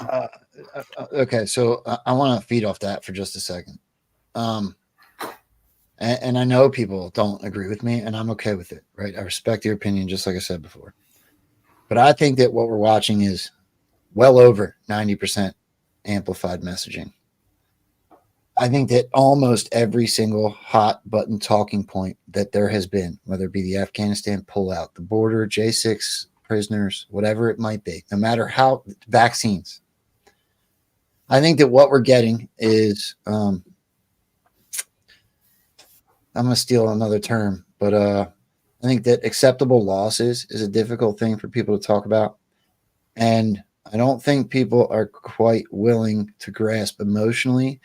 okay. So I want to feed off that for just a second. And I know people don't agree with me, and I'm okay with it, right? I respect your opinion, just like I said before. But I think that what we're watching is well over 90% amplified messaging. I think that almost every single hot button talking point that there has been, whether it be the Afghanistan pullout, the border, J6 prisoners, whatever it might be, no matter how, vaccines. I think that what we're getting is, I'm going to steal another term, but I think that acceptable losses is a difficult thing for people to talk about. And I don't think people are quite willing to grasp emotionally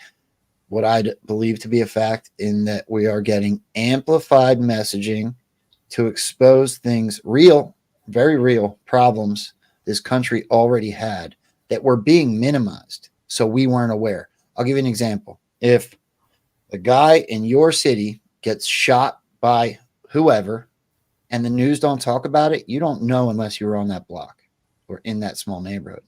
what I believe to be a fact, in that we are getting amplified messaging to expose things, real, very real problems this country already had that were being minimized. So we weren't aware. I'll give you an example. If a guy in your city gets shot by whoever and the news don't talk about it, you don't know unless you were on that block or in that small neighborhood.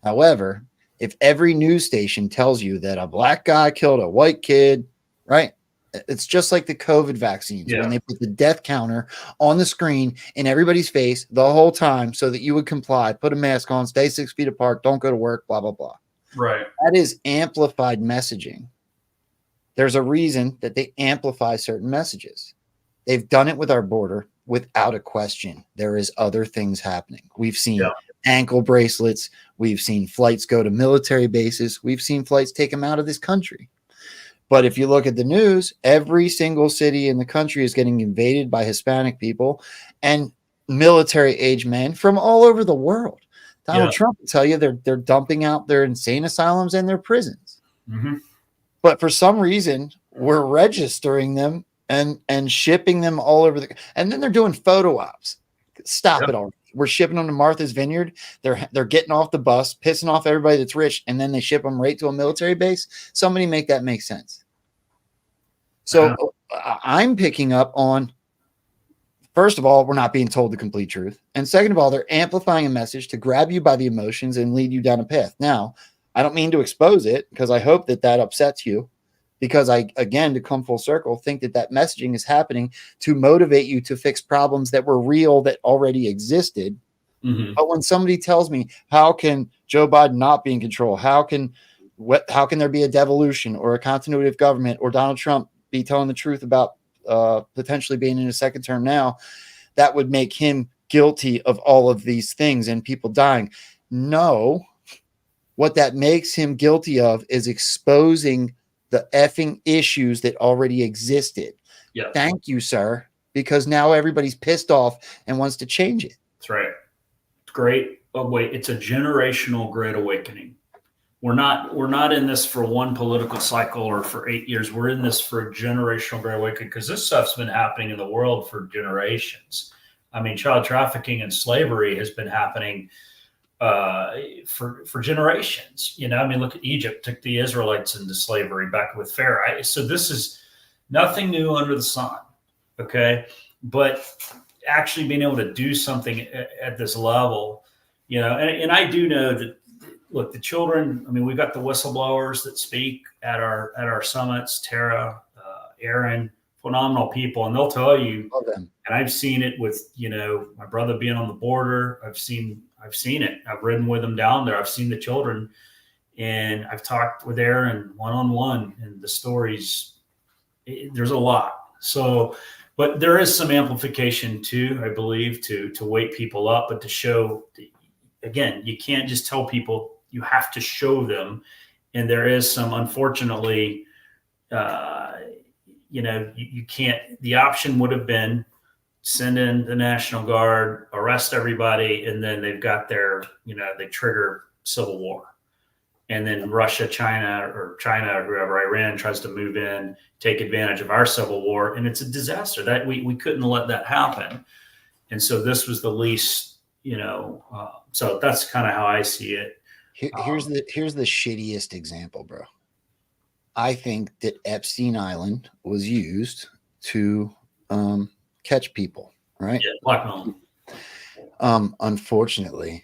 However, if every news station tells you that a black guy killed a white kid, right? It's just like the COVID vaccines, when they put the death counter on the screen in everybody's face the whole time so that you would comply, put a mask on, stay 6 feet apart, don't go to work, blah, blah, blah. right. That is amplified messaging. There's a reason that they amplify certain messages. They've done it with our border without a question. There is other things happening. We've seen ankle bracelets. We've seen flights go to military bases. We've seen flights take them out of this country. But if you look at the news, every single city in the country is getting invaded by Hispanic people and military-age men from all over the world. Donald Trump will tell you they're dumping out their insane asylums and their prisons. Mm-hmm. But for some reason, we're registering them and shipping them all over and then they're doing photo ops. Stop it already. We're shipping them to Martha's Vineyard. They're getting off the bus, pissing off everybody that's rich, and then they ship them right to a military base. Somebody make that make sense. So I'm picking up on, first of all, we're not being told the complete truth. And second of all, they're amplifying a message to grab you by the emotions and lead you down a path. Now, I don't mean to expose it, because I hope that upsets you, because I, again, to come full circle, think that messaging is happening to motivate you to fix problems that were real, that already existed. Mm-hmm. But when somebody tells me, how can Joe Biden not be in control? How can there be a devolution or a continuity of government, or Donald Trump be telling the truth about potentially being in a second term now? That would make him guilty of all of these things and people dying. No, what that makes him guilty of is exposing the effing issues that already existed. Yeah. Thank you, sir. Because now everybody's pissed off and wants to change it. That's right. Great. Oh, wait, it's a generational great awakening. We're not in this for one political cycle or for 8 years. We're in this for a generational great awakening, because this stuff's been happening in the world for generations. I mean, child trafficking and slavery has been happening for generations. You know, I mean, look at Egypt, took the Israelites into slavery back with Pharaoh. So this is nothing new under the sun. Okay. But actually being able to do something at this level, you know, and I do know that, look, the children, I mean, we've got the whistleblowers that speak at our summits, Tara, Aaron, phenomenal people. And they'll tell you, and I've seen it with, you know, my brother being on the border. I've seen it. I've ridden with them down there. I've seen the children, and I've talked with Aaron one-on-one, and the stories, there's a lot. So, but there is some amplification too, I believe, to wake people up, but to show, again, you can't just tell people, you have to show them. And there is some, unfortunately, you know, you can't, the option would have been send in the National Guard, arrest everybody, and then they've got their, they trigger civil war. And then Russia, China, or whoever, Iran tries to move in, take advantage of our civil war, and it's a disaster. That we couldn't let that happen. And so this was the least, so that's kind of how I see it. Here's the shittiest example, bro. I think that Epstein Island was used to catch people, right? Yeah, blackmail. Unfortunately,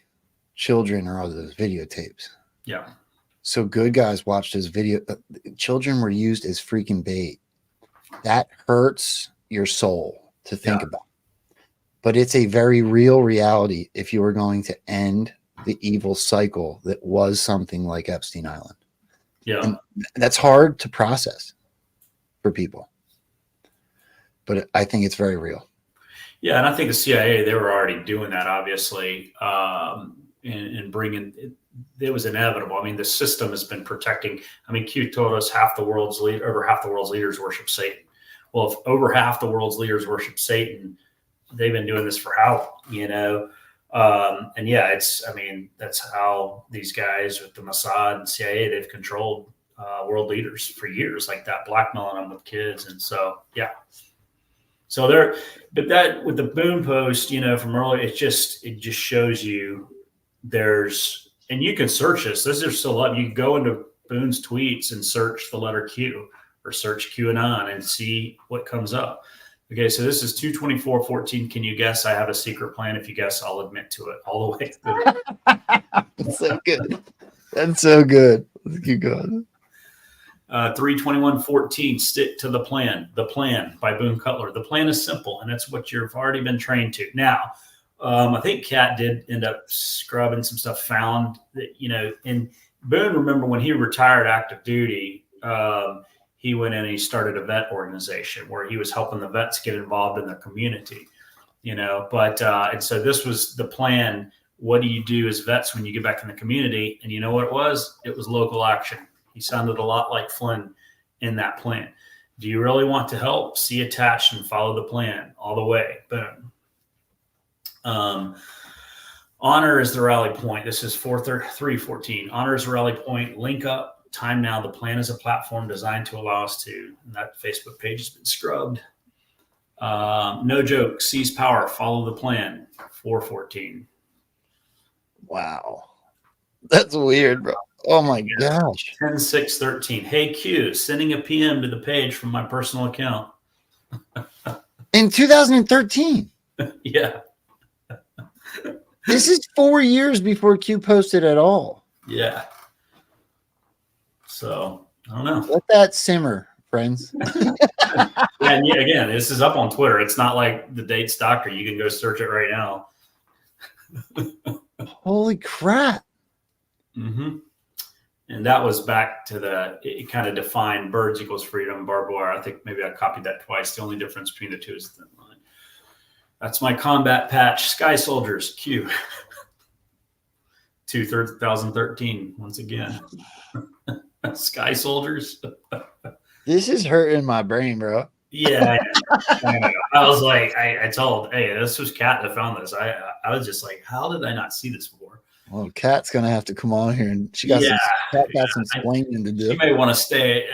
children are on those videotapes. Yeah. So good guys watched his video. Children were used as freaking bait. That hurts your soul to think about. But it's a very real reality if you were going to end the evil cycle that was something like Epstein Island. Yeah. And that's hard to process for people. But I think it's very real. Yeah, and I think the CIA, they were already doing that, obviously, and bringing it was inevitable. I mean, the system has been protecting. I mean, Q told us over half the world's leaders worship Satan. Well, if over half the world's leaders worship Satan, they've been doing this for how long, and yeah, that's how these guys with the Mossad and CIA, they've controlled world leaders for years, like that, blackmailing them with kids. And so, yeah. So but that with the Boone post, from earlier, it just shows you and you can search this. This is still up. You can go into Boone's tweets and search the letter Q or search QAnon and see what comes up. Okay, so this is 2/24/14. Can you guess? I have a secret plan. If you guess, I'll admit to it all the way through. That's so good. That's so good. Let's keep going. 3/21/14. Stick to the plan. The plan by Boone Cutler. The plan is simple, and that's what you've already been trained to. Now, I think Kat did end up scrubbing some stuff. Found that and Boone. Remember when he retired active duty? He went in and he started a vet organization where he was helping the vets get involved in their community, but, and so this was the plan. What do you do as vets when you get back in the community? And you know what it was? It was local action. He sounded a lot like Flynn in that plan. Do you really want to help? See attached and follow the plan all the way. Boom. Honor is the rally point. This is 3/14. Honor is the rally point. Link up. Time now. The plan is a platform designed to allow us to. And that Facebook page has been scrubbed. No joke. Seize power. Follow the plan. 4/14. Wow, that's weird, bro. Oh my gosh. 10/6/13. Hey Q, sending a PM to the page from my personal account. In 2013. Yeah. This is 4 years before Q posted at all. Yeah. So I don't know. Let that simmer, friends. And yeah, again, this is up on Twitter. It's not like the date's doctor. You can go search it right now. Holy crap. Mm-hmm. And that was back to it kind of defined birds equals freedom, barbed wire. I think maybe I copied that twice. The only difference between the two is the line. That's my combat patch. Sky Soldiers, Q. 2013, once again. Sky Soldiers. This is hurting my brain, bro. Yeah. I was like, I told, hey, this was Kat that found this. I was just like, how did I not see this before? Well, Kat's gonna have to come on here, and she got some explaining to do. She may want to stay.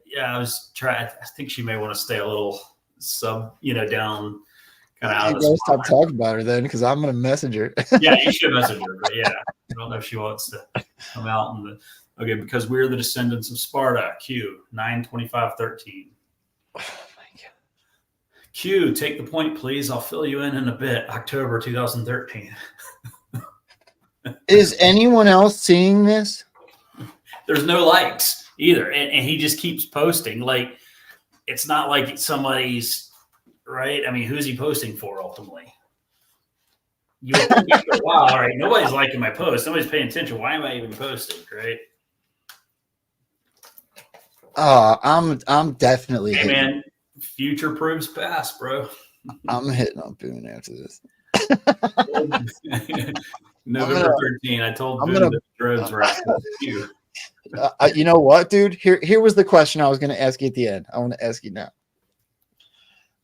Yeah, I think she may want to stay a little down, kind of out. You guys stop talking about her then, because I'm gonna message her. Yeah, you should message her. But yeah, I don't know if she wants to come out okay, because we're the descendants of Sparta. Q 9/25/13. Oh my god. Q, take the point, please. I'll fill you in a bit. October 2013. Is anyone else seeing this? There's no likes either. And he just keeps posting. Like, it's not like somebody's right. I mean, who's he posting for ultimately? You would think after a while, all right, nobody's liking my post. Nobody's paying attention. Why am I even posting? Right. I'm definitely hey, man, future proves past, bro. I'm hitting on Boone after this. November 13. I told Boone that the drones were asking you. You know what, dude? Here was the question I was going to ask you at the end. I want to ask you now.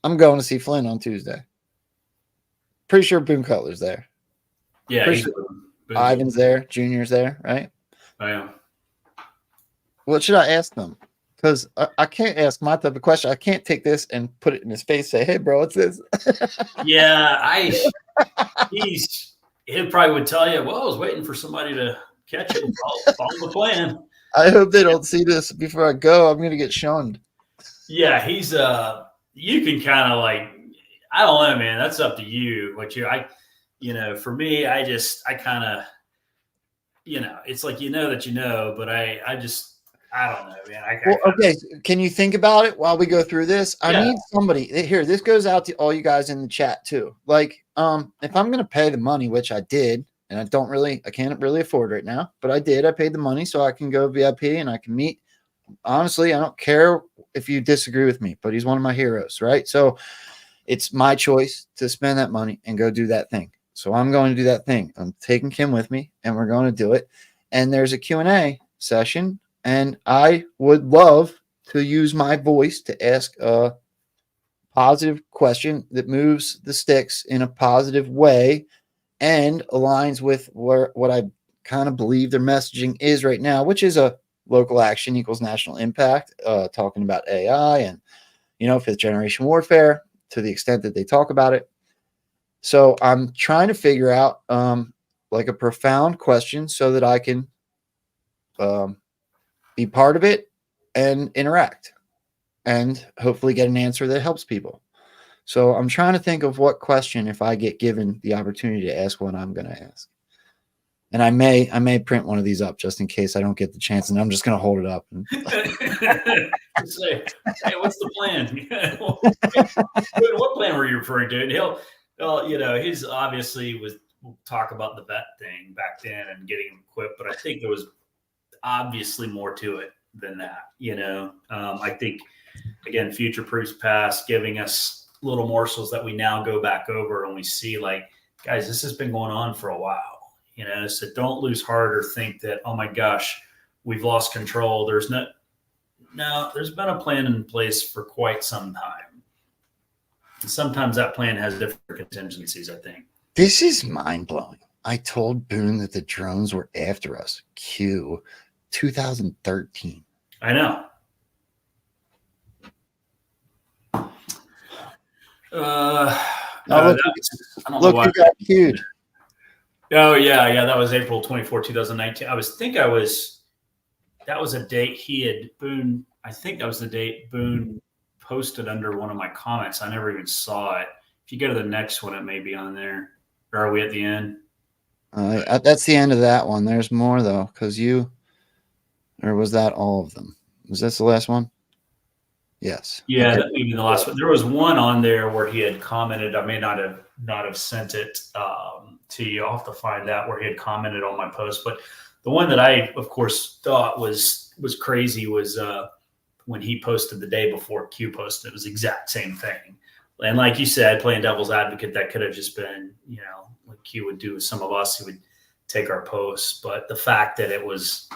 I'm going to see Flynn on Tuesday. Pretty sure Boone Cutler's there. Yeah, Pretty he's sure Ivan's there. Junior's there, right? I am. What should I ask them? Because I can't ask my type of question. I can't take this and put it in his face. Say, "Hey, bro, what's this?" Yeah, he probably would tell you. Well, I was waiting for somebody to catch it and follow the plan. I hope they don't see this before I go. I'm gonna get shunned. Yeah, he's you can kind of like, I don't know, man. That's up to you. For me, I kind of, it's like that but I don't know, man. Well, okay. Can you think about it while we go through this? I need somebody here. This goes out to all you guys in the chat too. Like, if I'm gonna pay the money, which I did, and I can't really afford right now, but I did. I paid the money so I can go VIP and I can meet. Honestly, I don't care if you disagree with me, but he's one of my heroes, right? So it's my choice to spend that money and go do that thing. So I'm going to do that thing. I'm taking Kim with me, and we're going to do it. And there's a Q&A session, and I would love to use my voice to ask a positive question that moves the sticks in a positive way and aligns with what I kind of believe their messaging is right now, which is a local action equals national impact, talking about AI and, fifth generation warfare to the extent that they talk about it. So I'm trying to figure out like a profound question so that I can be part of it and interact and hopefully get an answer that helps people. So I'm trying to think of what question, if I get given the opportunity to ask one, I'm going to ask. And I may print one of these up just in case I don't get the chance, and I'm just going to hold it up. And say, hey, what's the plan? What plan were you referring to? And he's obviously we'll talk about the vet thing back then and getting him equipped, but I think there was obviously more to it than that. I think, again, future proofs past, giving us little morsels that we now go back over and we see, like, guys, this has been going on for a while. So don't lose heart or think that, oh my gosh, we've lost control. There's been a plan in place for quite some time. And sometimes that plan has different contingencies, I think. This is mind blowing. I told Boone that the drones were after us. 2013. I know. Look who got queued. Oh yeah, that was April 24, 2019. That was a date Boone. I think that was the date Boone posted under one of my comments. I never even saw it. If you go to the next one, it may be on there. Or are we at the end? That's the end of that one. There's more though, or was that all of them? Was this the last one? Yes. Yeah, okay. That may be the last one. There was one on there where he had commented. I may not have sent it to you. I'll have to find that where he had commented on my post. But the one that I, of course, thought was crazy was when he posted the day before Q posted. It was the exact same thing. And like you said, playing devil's advocate, that could have just been, like Q would do with some of us who would take our posts. But the fact that it was,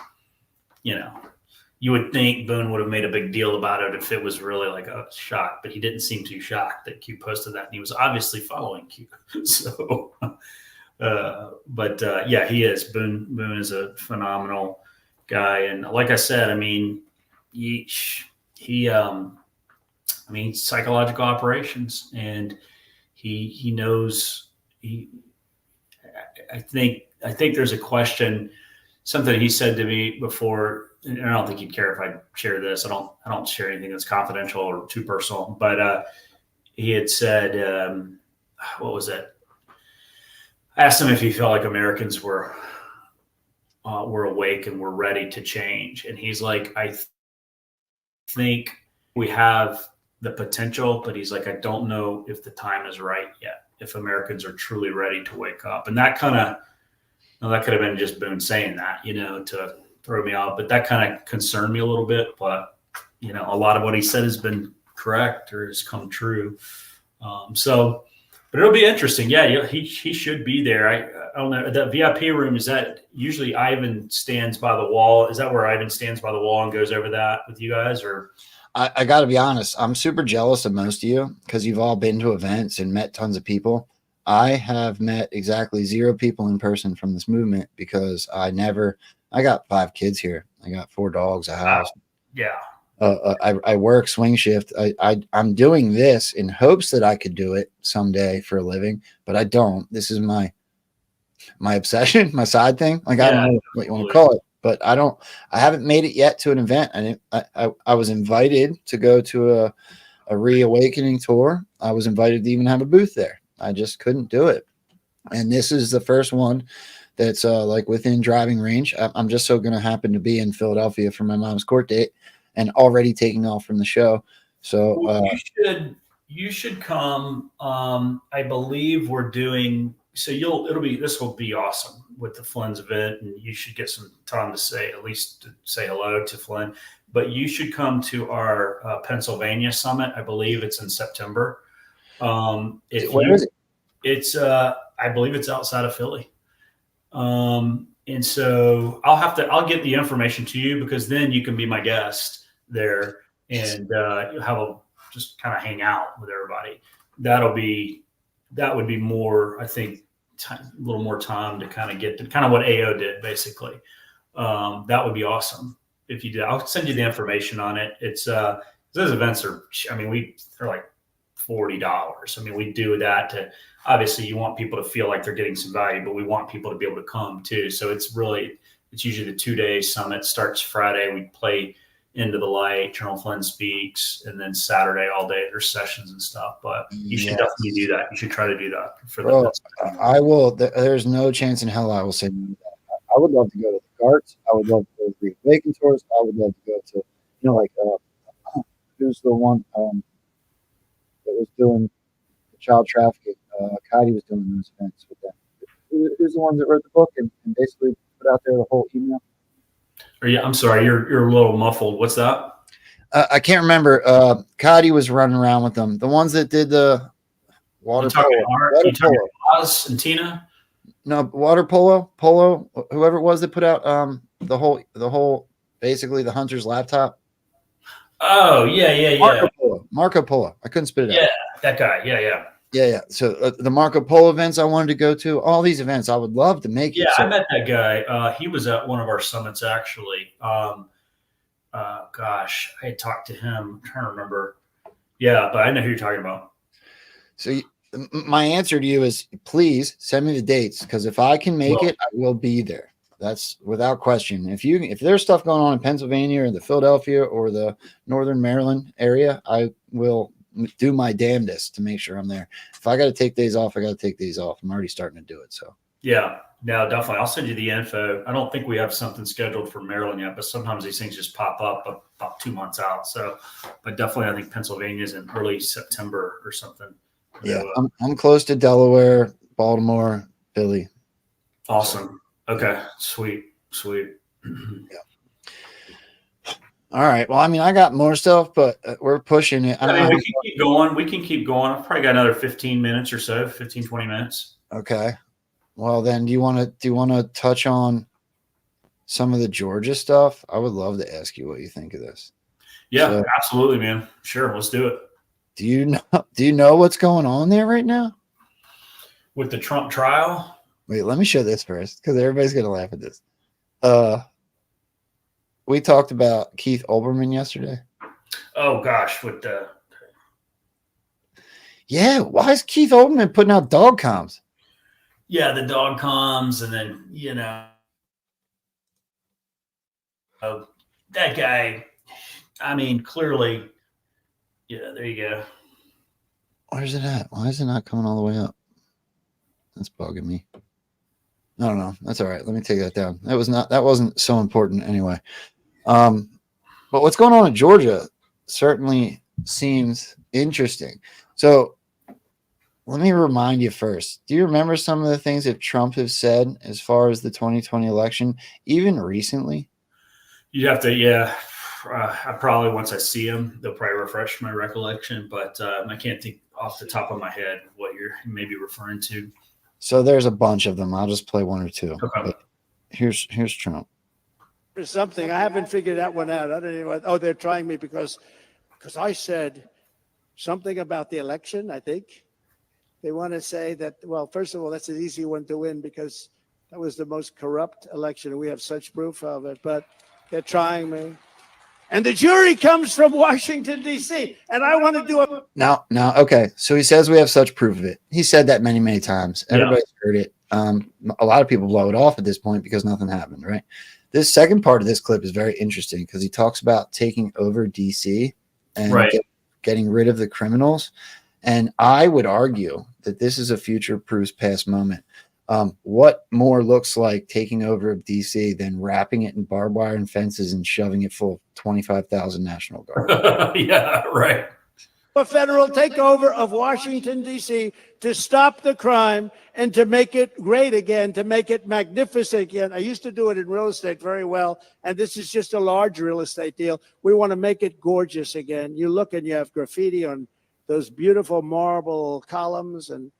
you would think Boone would have made a big deal about it if it was really like a shock, but he didn't seem too shocked that Q posted that, and he was obviously following Q. So, yeah, he is. Boone is a phenomenal guy, and like I said, I mean, he psychological operations, and he knows. I think there's a question. Something he said to me before. And I don't think he'd care if I share this. I don't share anything that's confidential or too personal. But he had said, what was it? I asked him if he felt like Americans were awake and were ready to change. And he's like, I think we have the potential, but he's like, I don't know if the time is right yet, if Americans are truly ready to wake up. And that could have been just Boone saying that, to throw me off, but that kind of concerned me a little bit. But a lot of what he said has been correct or has come true. But it'll be interesting. Yeah, he should be there. I don't know. That VIP room, is that usually Ivan stands by the wall? Is that where Ivan stands by the wall and goes over that with you guys? Or I got to be honest, I'm super jealous of most of you because you've all been to events and met tons of people. I have met exactly 0 people in person from this movement because I got 5 kids here. I got 4 dogs, a house. Yeah. I work swing shift. I'm doing this in hopes that I could do it someday for a living, but I don't. This is my obsession, my side thing. Like, I don't know what you want to call it, but I haven't made it yet to an event. I was invited to go to a reawakening tour. I was invited to even have a booth there. I just couldn't do it. And this is the first one that's like within driving range. I'm just so going to happen to be in Philadelphia for my mom's court date and already taking off from the show. So you should come. I believe we're doing, so this will be awesome with the Flynn's event, and you should get some time to at least say hello to Flynn, but you should come to our Pennsylvania summit. I believe it's in September. Where is it? It's, I believe it's outside of Philly. And so I'll get the information to you, because then you can be my guest there and just kind of hang out with everybody. That would be more, I think, a little more time to kind of get to kind of what AO did, basically. That would be awesome if you did. I'll send you the information on it. It's those events are, they're like $40. We do that to, obviously you want people to feel like they're getting some value, but we want people to be able to come too. So it's usually the 2-day summit. Starts Friday. We play Into the Light, General Flynn speaks, and then Saturday all day there's sessions and stuff. But you should definitely do that. You should try to do that for I will. There's no chance in hell I will say no to that. I would love to go to the carts. I would love to go to the Reawaken tours. I would love to go to, who's the one that was doing the child trafficking? Cody was doing those events with them. Who's the one that wrote the book and basically put out there the whole email? I'm sorry, you're a little muffled. What's that? I can't remember. Cody was running around with them. The ones that did the water polo. You talking Oz and Tina? No, water polo. Whoever it was that put out the whole basically the hunter's laptop. Oh yeah. Marco Polo. I couldn't spit it out. Yeah, that guy. Yeah. So the Marco Polo events I wanted to go to, all these events I would love to make. Yeah, I met that guy. He was at one of our summits actually. Gosh, I had talked to him. I'm trying to remember. Yeah, but I know who you're talking about. So my answer to you is, please send me the dates, because if I can make it, I will be there. That's without question. If there's stuff going on in Pennsylvania or the Philadelphia or the Northern Maryland area, I will do my damnedest to make sure I'm there. If I got to take days off, I got to take days off. I'm already starting to do it. So yeah, no, definitely. I'll send you the info. I don't think we have something scheduled for Maryland yet, but sometimes these things just pop up about 2 months out. So, but definitely, I think Pennsylvania is in early September or something. Yeah, I'm close to Delaware, Baltimore, Philly. Awesome. Okay, sweet. Yeah. All right. Well, I got more stuff, but we're pushing it. We can keep going. I've probably got another 15 minutes or so, 15, 20 minutes. Okay. Well, then do you want to touch on some of the Georgia stuff? I would love to ask you what you think of this. Yeah, absolutely, man. Sure. Let's do it. Do you know what's going on there right now? With the Trump trial? Wait, let me show this first, because everybody's going to laugh at this. We talked about Keith Olbermann yesterday. Oh gosh, yeah, why is Keith Olbermann putting out dog comms? Yeah, the dog comms, and then that guy. Clearly, yeah. There you go. Where's it at? Why is it not coming all the way up? That's bugging me. I don't know. That's all right. Let me take that down. That wasn't so important anyway. But what's going on in Georgia certainly seems interesting. So let me remind you first. Do you remember some of the things that Trump has said as far as the 2020 election, even recently? You have to, yeah. I probably, once I see him, they'll probably refresh my recollection, but I can't think off the top of my head what you're maybe referring to. So there's a bunch of them. I'll just play one or two. Okay. Here's Trump. There's something I haven't figured that one out. I don't even know. Oh, they're trying me because I said something about the election, I think, They want to say that, well, first of all, that's an easy one to win because that was the most corrupt election. We have such proof of it, but they're trying me. And the jury comes from Washington, D.C., and I want to do a... No, okay. So he says we have such proof of it. He said that many, many times. Everybody's heard it. A lot of people blow it off at this point because nothing happened, right? This second part of this clip is very interesting because he talks about taking over D.C. and getting rid of the criminals. And I would argue that this is a future proves past moment. What more looks like taking over of DC than wrapping it in barbed wire and fences and shoving it full of 25,000 National Guard? Yeah, right. A federal takeover of Washington, D.C. to stop the crime and to make it great again, to make it magnificent again. I used to do it in real estate very well, and this is just a large real estate deal. We want to make it gorgeous again. You look and you have graffiti on those beautiful marble columns, and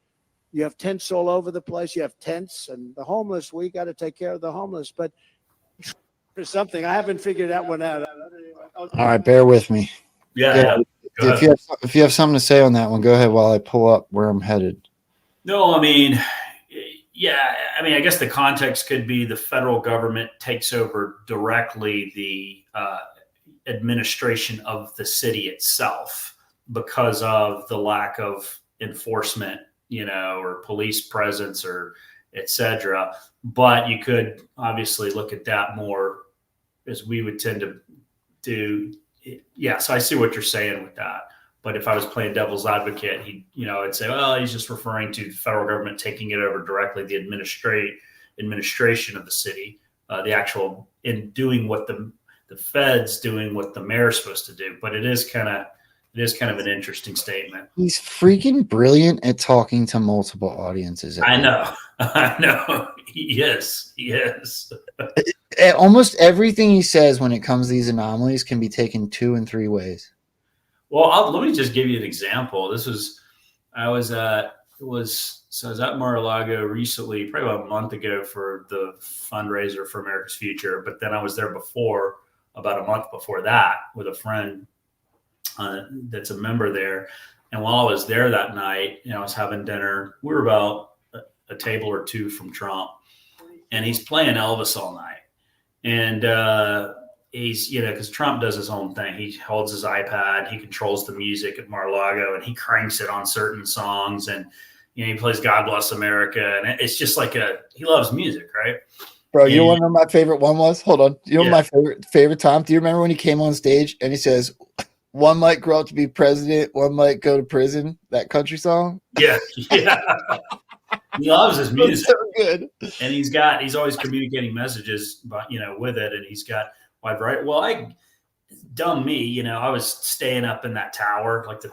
you have tents all over the place. You have tents, and the homeless, we got to take care of the homeless. But for something, I haven't figured that one out. All right, bear with me. Yeah. If you have something to say on that one, go ahead while I pull up where I'm headed. No, I mean, I guess the context could be the federal government takes over directly the administration of the city itself because of the lack of enforcement, or police presence or et cetera. But you could obviously look at that more as we would tend to do. Yes, I see what you're saying with that. But if I was playing devil's advocate, I'd say, well, he's just referring to the federal government taking it over directly, the administration of the city, the actual in doing what the feds doing what the mayor's supposed to do. But it is kind of an interesting statement. He's freaking brilliant at talking to multiple audiences. I know. He is. Almost everything he says when it comes to these anomalies can be taken 2 and 3 ways. Well, let me just give you an example. I was at Mar-a-Lago recently, probably about a month ago, for the fundraiser for America's Future. But then I was there about a month before that, with a friend that's a member there. And while I was there that night, I was having dinner. We were about a table or two from Trump, and he's playing Elvis all night. And he's, because Trump does his own thing. He holds his iPad, he controls the music at Mar-a-Lago, and he cranks it on certain songs. And, he plays God Bless America. And it's just like he loves music, right? Bro, you want to know what my favorite one was? Hold on. You know my favorite time? Do you remember when he came on stage and he says, one might grow up to be president, one might go to prison, that country song? Yeah. He loves his music. So good. And he's always communicating messages, but with it. And he's got wide variety. Well, dumb me, I was staying up in that tower, like the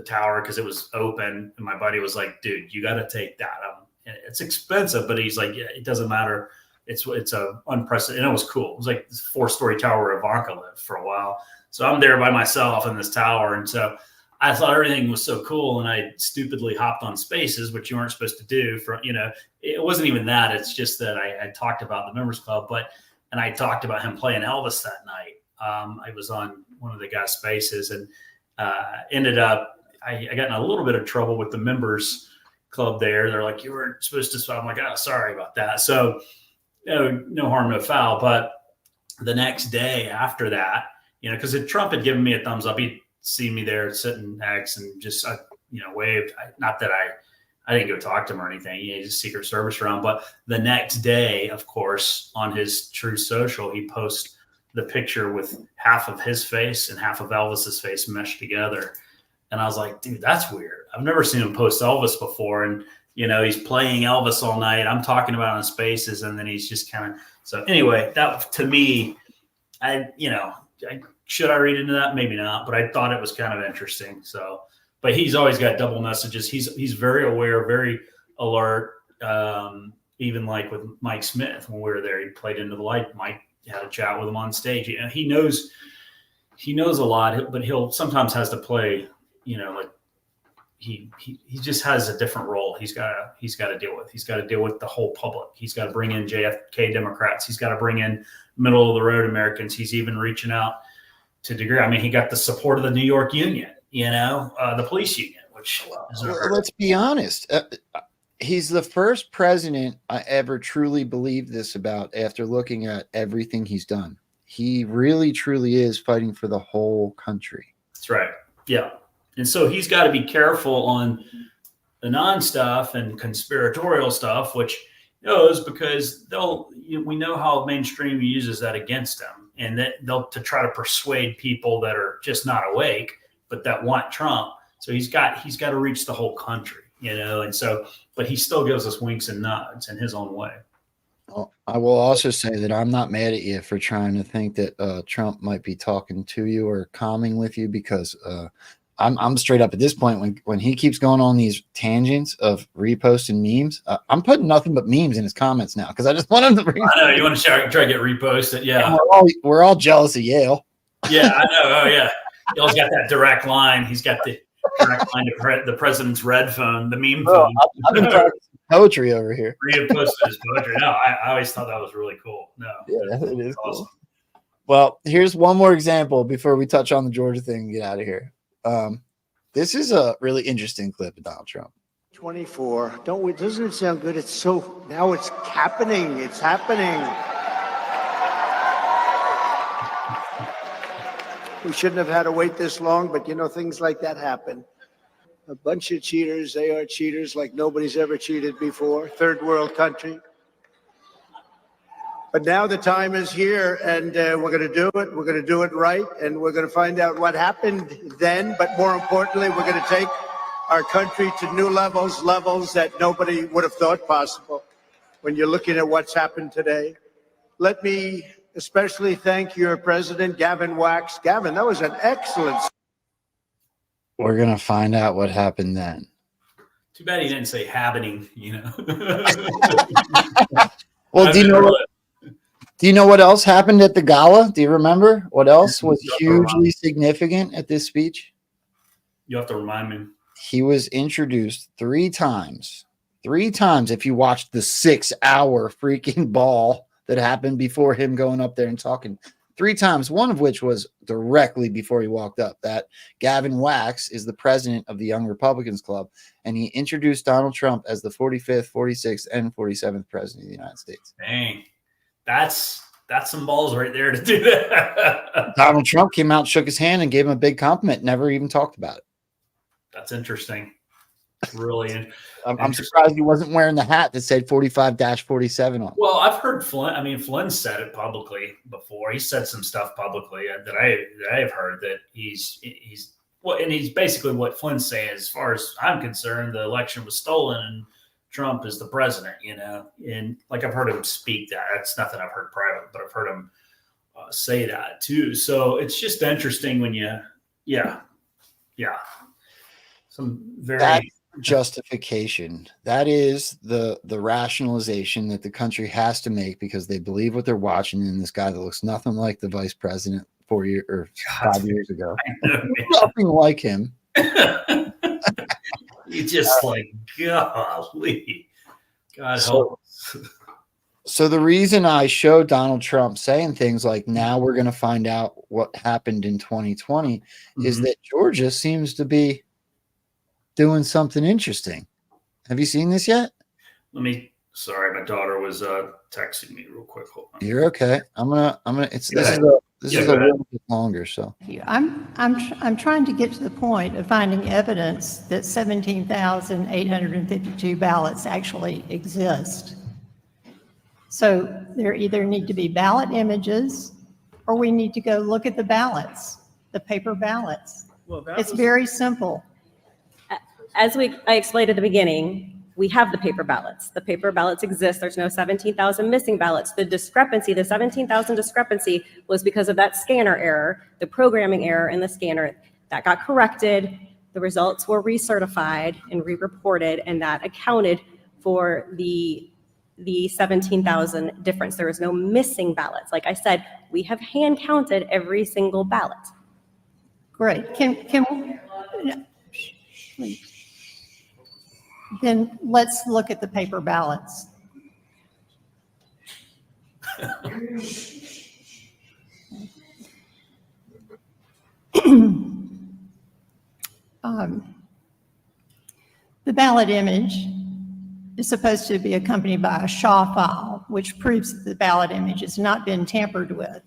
tower, because it was open. And my buddy was like, dude, you got to take that. It's expensive, but he's like, yeah, it doesn't matter. It's a unprecedented. And it was cool. It was like this 4-story tower where Ivanka lived for a while. So I'm there by myself in this tower. And so I thought everything was so cool. And I stupidly hopped on Spaces, which you aren't supposed to do. It wasn't even that. It's just that I talked about the members club, and I talked about him playing Elvis that night. I was on one of the guys' Spaces, and ended up, I got in a little bit of trouble with the members club there. They're like, you weren't supposed to. So I'm like, oh, sorry about that. So no harm, no foul. But the next day after that, because if Trump had given me a thumbs up, he'd seen me there sitting next and just, waved. Not that I didn't go talk to him or anything. He's a Secret Service around. But the next day, of course, on his True Social, he posts the picture with half of his face and half of Elvis's face meshed together. And I was like, dude, that's weird. I've never seen him post Elvis before. And, he's playing Elvis all night. I'm talking about it on Spaces. And then he's just kind of, so anyway, that to me, should I read into that? Maybe not, but I thought it was kind of interesting. So, but he's always got double messages. He's very aware, very alert. Even like with Mike Smith, when we were there, he played Into the Light. Mike had a chat with him on stage. He knows a lot, but he'll sometimes has to play, like he just has a different role. He's got to deal with. He's got to deal with the whole public. He's got to bring in JFK Democrats. He's got to bring in middle of the road Americans. He's even reaching out to degree. I mean, he got the support of the New York Union, the police union, which is Let's be honest. He's the first president I ever truly believed this about after looking at everything he's done. He really, truly is fighting for the whole country. That's right. Yeah. And so he's got to be careful on the non-stuff and conspiratorial stuff, which knows because we know how mainstream uses that against them, and that they'll to try to persuade people that are just not awake, but that want Trump. So he's got to reach the whole country, and so, but he still gives us winks and nods in his own way. Well, I will also say that I'm not mad at you for trying to think that Trump might be talking to you or calming with you, because I'm straight up at this point when he keeps going on these tangents of reposting memes. I'm putting nothing but memes in his comments now because I just want him to bring. I know you want to try to get reposted, yeah. We're all jealous of Yale. Yeah, I know. Oh yeah, Yale's got that direct line. He's got the direct line to the president's red phone, the meme phone. I've been practicing poetry over here. Reposted his poetry. No, I always thought that was really cool. No, yeah, it is awesome. Cool. Well, here's one more example before we touch on the Georgia thing and get out of here. This is a really interesting clip of Donald Trump. 24. Doesn't it sound good? Now it's happening. It's happening. We shouldn't have had to wait this long, but things like that happen. A bunch of cheaters. They are cheaters like nobody's ever cheated before. Third world country. But now the time is here, and we're going to do it. We're going to do it right, and we're going to find out what happened then. But more importantly, we're going to take our country to new levels that nobody would have thought possible when you're looking at what's happened today. Let me especially thank your president, Gavin Wax. Gavin, that was an excellent. We're going to find out what happened then. Too bad he didn't say happening, Well, do you know what else happened at the gala? Do you remember what else was hugely significant at this speech? You have to remind me. He was introduced three times. If you watched the 6-hour freaking ball that happened before him going up there and talking, 3 times, one of which was directly before he walked up. That Gavin Wax is the president of the Young Republicans Club, and he introduced Donald Trump as the 45th, 46th, and 47th president of the United States. Dang. That's some balls right there to do that. Donald Trump came out, shook his hand, and gave him a big compliment. Never even talked about it. That's interesting. Really, I'm surprised he wasn't wearing the hat that said 45-47 on. Well, I've heard Flynn. I mean, Flynn said it publicly before. He said some stuff publicly that I have heard that he's and he's basically what Flynn's saying. As far as I'm concerned, the election was stolen and Trump is the president, and like I've heard him speak that. That's nothing I've heard private, but I've heard him say that too. So it's just interesting when some very that justification. That is the rationalization that the country has to make because they believe what they're watching in this guy that looks nothing like the vice president 5 years ago. Nothing like him. You just like, golly, God help us. So the reason I showed Donald Trump saying things like, now we're going to find out what happened in 2020 is that Georgia seems to be doing something interesting. Have you seen this yet? Sorry, my daughter was texting me real quick. Hold on. You're okay. This is a little bit longer, so. I'm trying to get to the point of finding evidence that 17,852 ballots actually exist. So there either need to be ballot images or we need to go look at the ballots, the paper ballots. Well, it's very simple. As I explained at the beginning, we have the paper ballots. The paper ballots exist. There's no 17,000 missing ballots. The discrepancy, the 17,000 discrepancy was because of that scanner error, the programming error in the scanner. That got corrected. The results were recertified and re-reported, and that accounted for the 17,000 difference. There was no missing ballots. Like I said, we have hand counted every single ballot. Great. Can we, then let's look at the paper ballots. The ballot image is supposed to be accompanied by a SHA file, which proves that the ballot image has not been tampered with.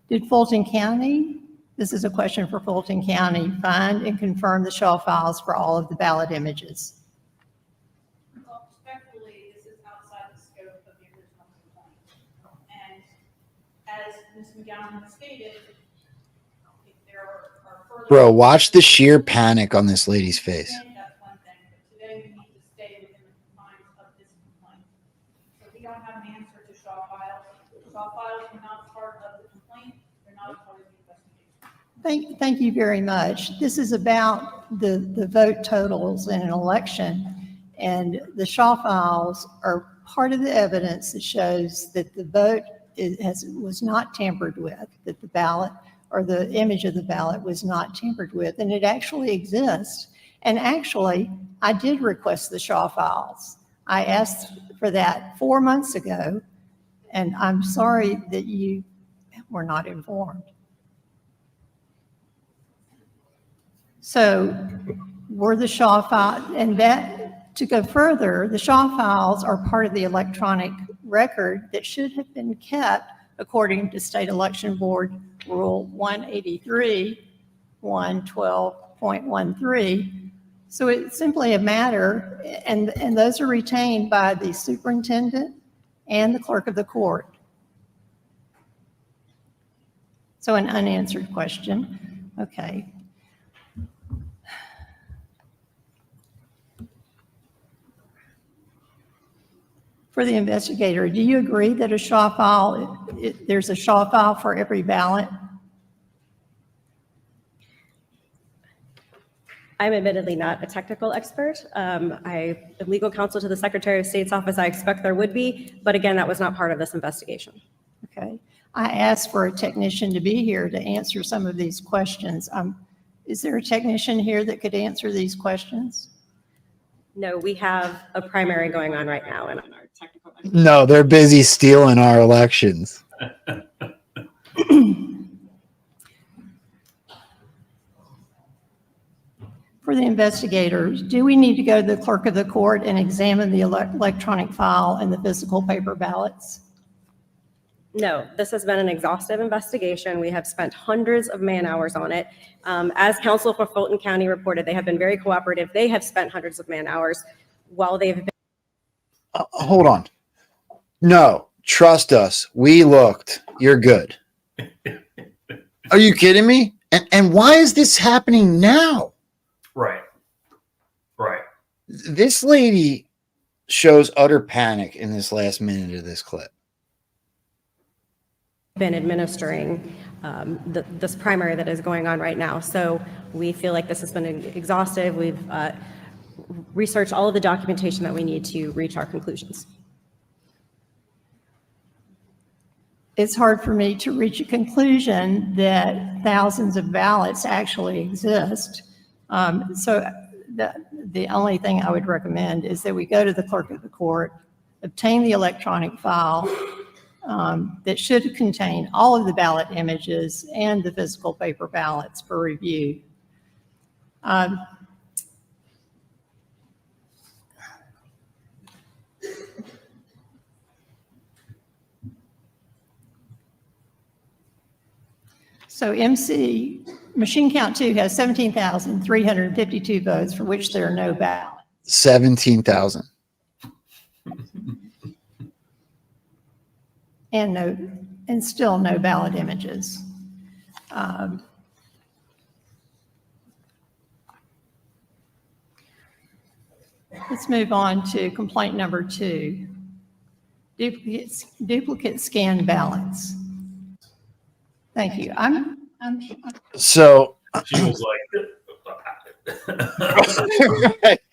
Did Fulton County, this is a question for Fulton County, find and confirm the SHA files for all of the ballot images? Well, respectfully, this is outside the scope of the original complaint. And as Ms. McGowan has stated, if there are further... Bro, watch the sheer panic on this lady's face. That's one thing, but today we need to stay within the confines of this complaint. So we don't have an answer to SHA files. SHA files are not part of the complaint. They're not part of the investigation. Thank you very much. This is about the vote totals in an election, and the SHA files are part of the evidence that shows that the vote was not tampered with, that the ballot or the image of the ballot was not tampered with, and it actually exists. And actually, I did request the SHA files. I asked for that 4 months ago, and I'm sorry that you were not informed. So were the SHA files, and that, to go further, the SHA files are part of the electronic record that should have been kept according to State Election Board Rule 183, 112.13. So it's simply a matter, and those are retained by the superintendent and the clerk of the court. So an unanswered question. Okay. For the investigator, do you agree that a SHA file, there's a SHA file for every ballot? I'm admittedly not a technical expert. I am legal counsel to the Secretary of State's office. I expect there would be, but again, that was not part of this investigation. Okay. I asked for a technician to be here to answer some of these questions. Is there a technician here that could answer these questions? No, we have a primary going on right now, and I'm our technical expert. No, they're busy stealing our elections. For the investigators, do we need to go to the clerk of the court and examine the electronic file and the physical paper ballots? No, this has been an exhaustive investigation. We have spent hundreds of man hours on it. As counsel for Fulton County reported, they have been very cooperative. They have spent hundreds of man hours while they've been. Hold on. No, trust us. We looked. You're good. Are you kidding me? And why is this happening now? Right. Right. This lady shows utter panic in this last minute of this clip. Been administering this primary that is going on right now. So we feel like this has been exhaustive. We've researched all of the documentation that we need to reach our conclusions. It's hard for me to reach a conclusion that thousands of ballots actually exist. So the only thing I would recommend is that we go to the clerk of the court, obtain the electronic file that should contain all of the ballot images and the physical paper ballots for review. So MC, machine count 2 has 17,352 votes for which there are no ballots. 17,000. And still no ballot images. Let's move on to complaint number 2. Duplicate scanned ballots. Thank you. So She was like,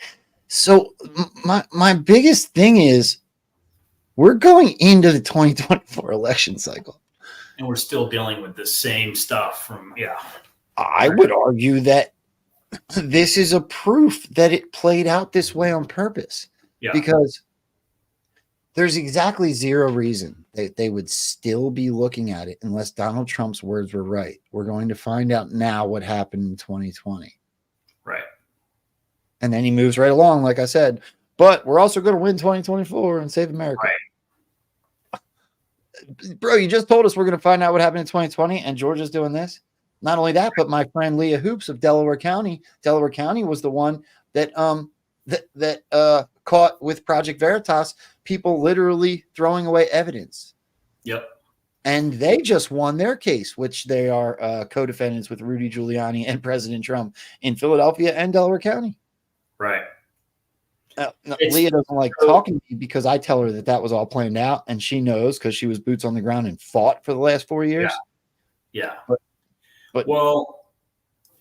so my biggest thing is we're going into the 2024 election cycle. and we're still dealing with the same stuff from, yeah. I would argue that this is a proof that it played out this way on purpose. Yeah. Because there's exactly zero reason that they would still be looking at it unless Donald Trump's words were right. We're going to find out now what happened in 2020. Right. And then he moves right along, like I said. But we're also going to win 2024 and save America. Right. Bro, you just told us we're going to find out what happened in 2020, and Georgia's doing this. Not only that, but my friend Leah Hoops of Delaware County was the one that caught with Project Veritas people literally throwing away evidence. Yep. And they just won their case, which they are co-defendants with Rudy Giuliani and President Trump in Philadelphia and Delaware County. Right. Leah doesn't like talking to me because I tell her that was all planned out, and she knows because she was boots on the ground and fought for the last 4 years. Yeah. But well,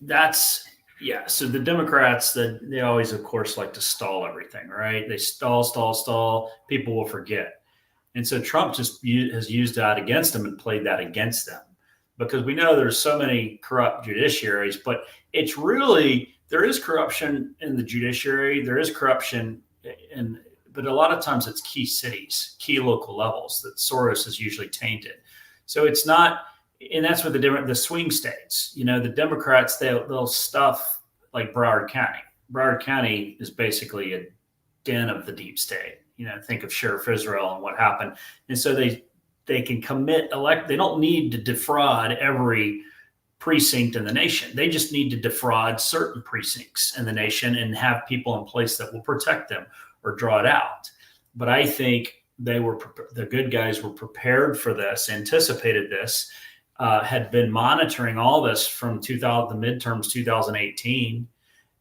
that's So the Democrats, they always, of course, like to stall everything, right? They stall. People will forget, and so Trump just has used that against them and played that against them, because we know there's so many corrupt judiciaries, but it's really, there is corruption in the judiciary. There is corruption but a lot of times it's key cities, key local levels that Soros is usually tainted. So it's not, and that's what the swing states, the Democrats, they'll stuff like Broward County. Broward County is basically a den of the deep state. Think of Sheriff Israel and what happened. And so they can they don't need to defraud every precinct in the nation. They just need to defraud certain precincts in the nation and have people in place that will protect them or draw it out. But I think the good guys were prepared for this, anticipated this, had been monitoring all this from the midterms 2018.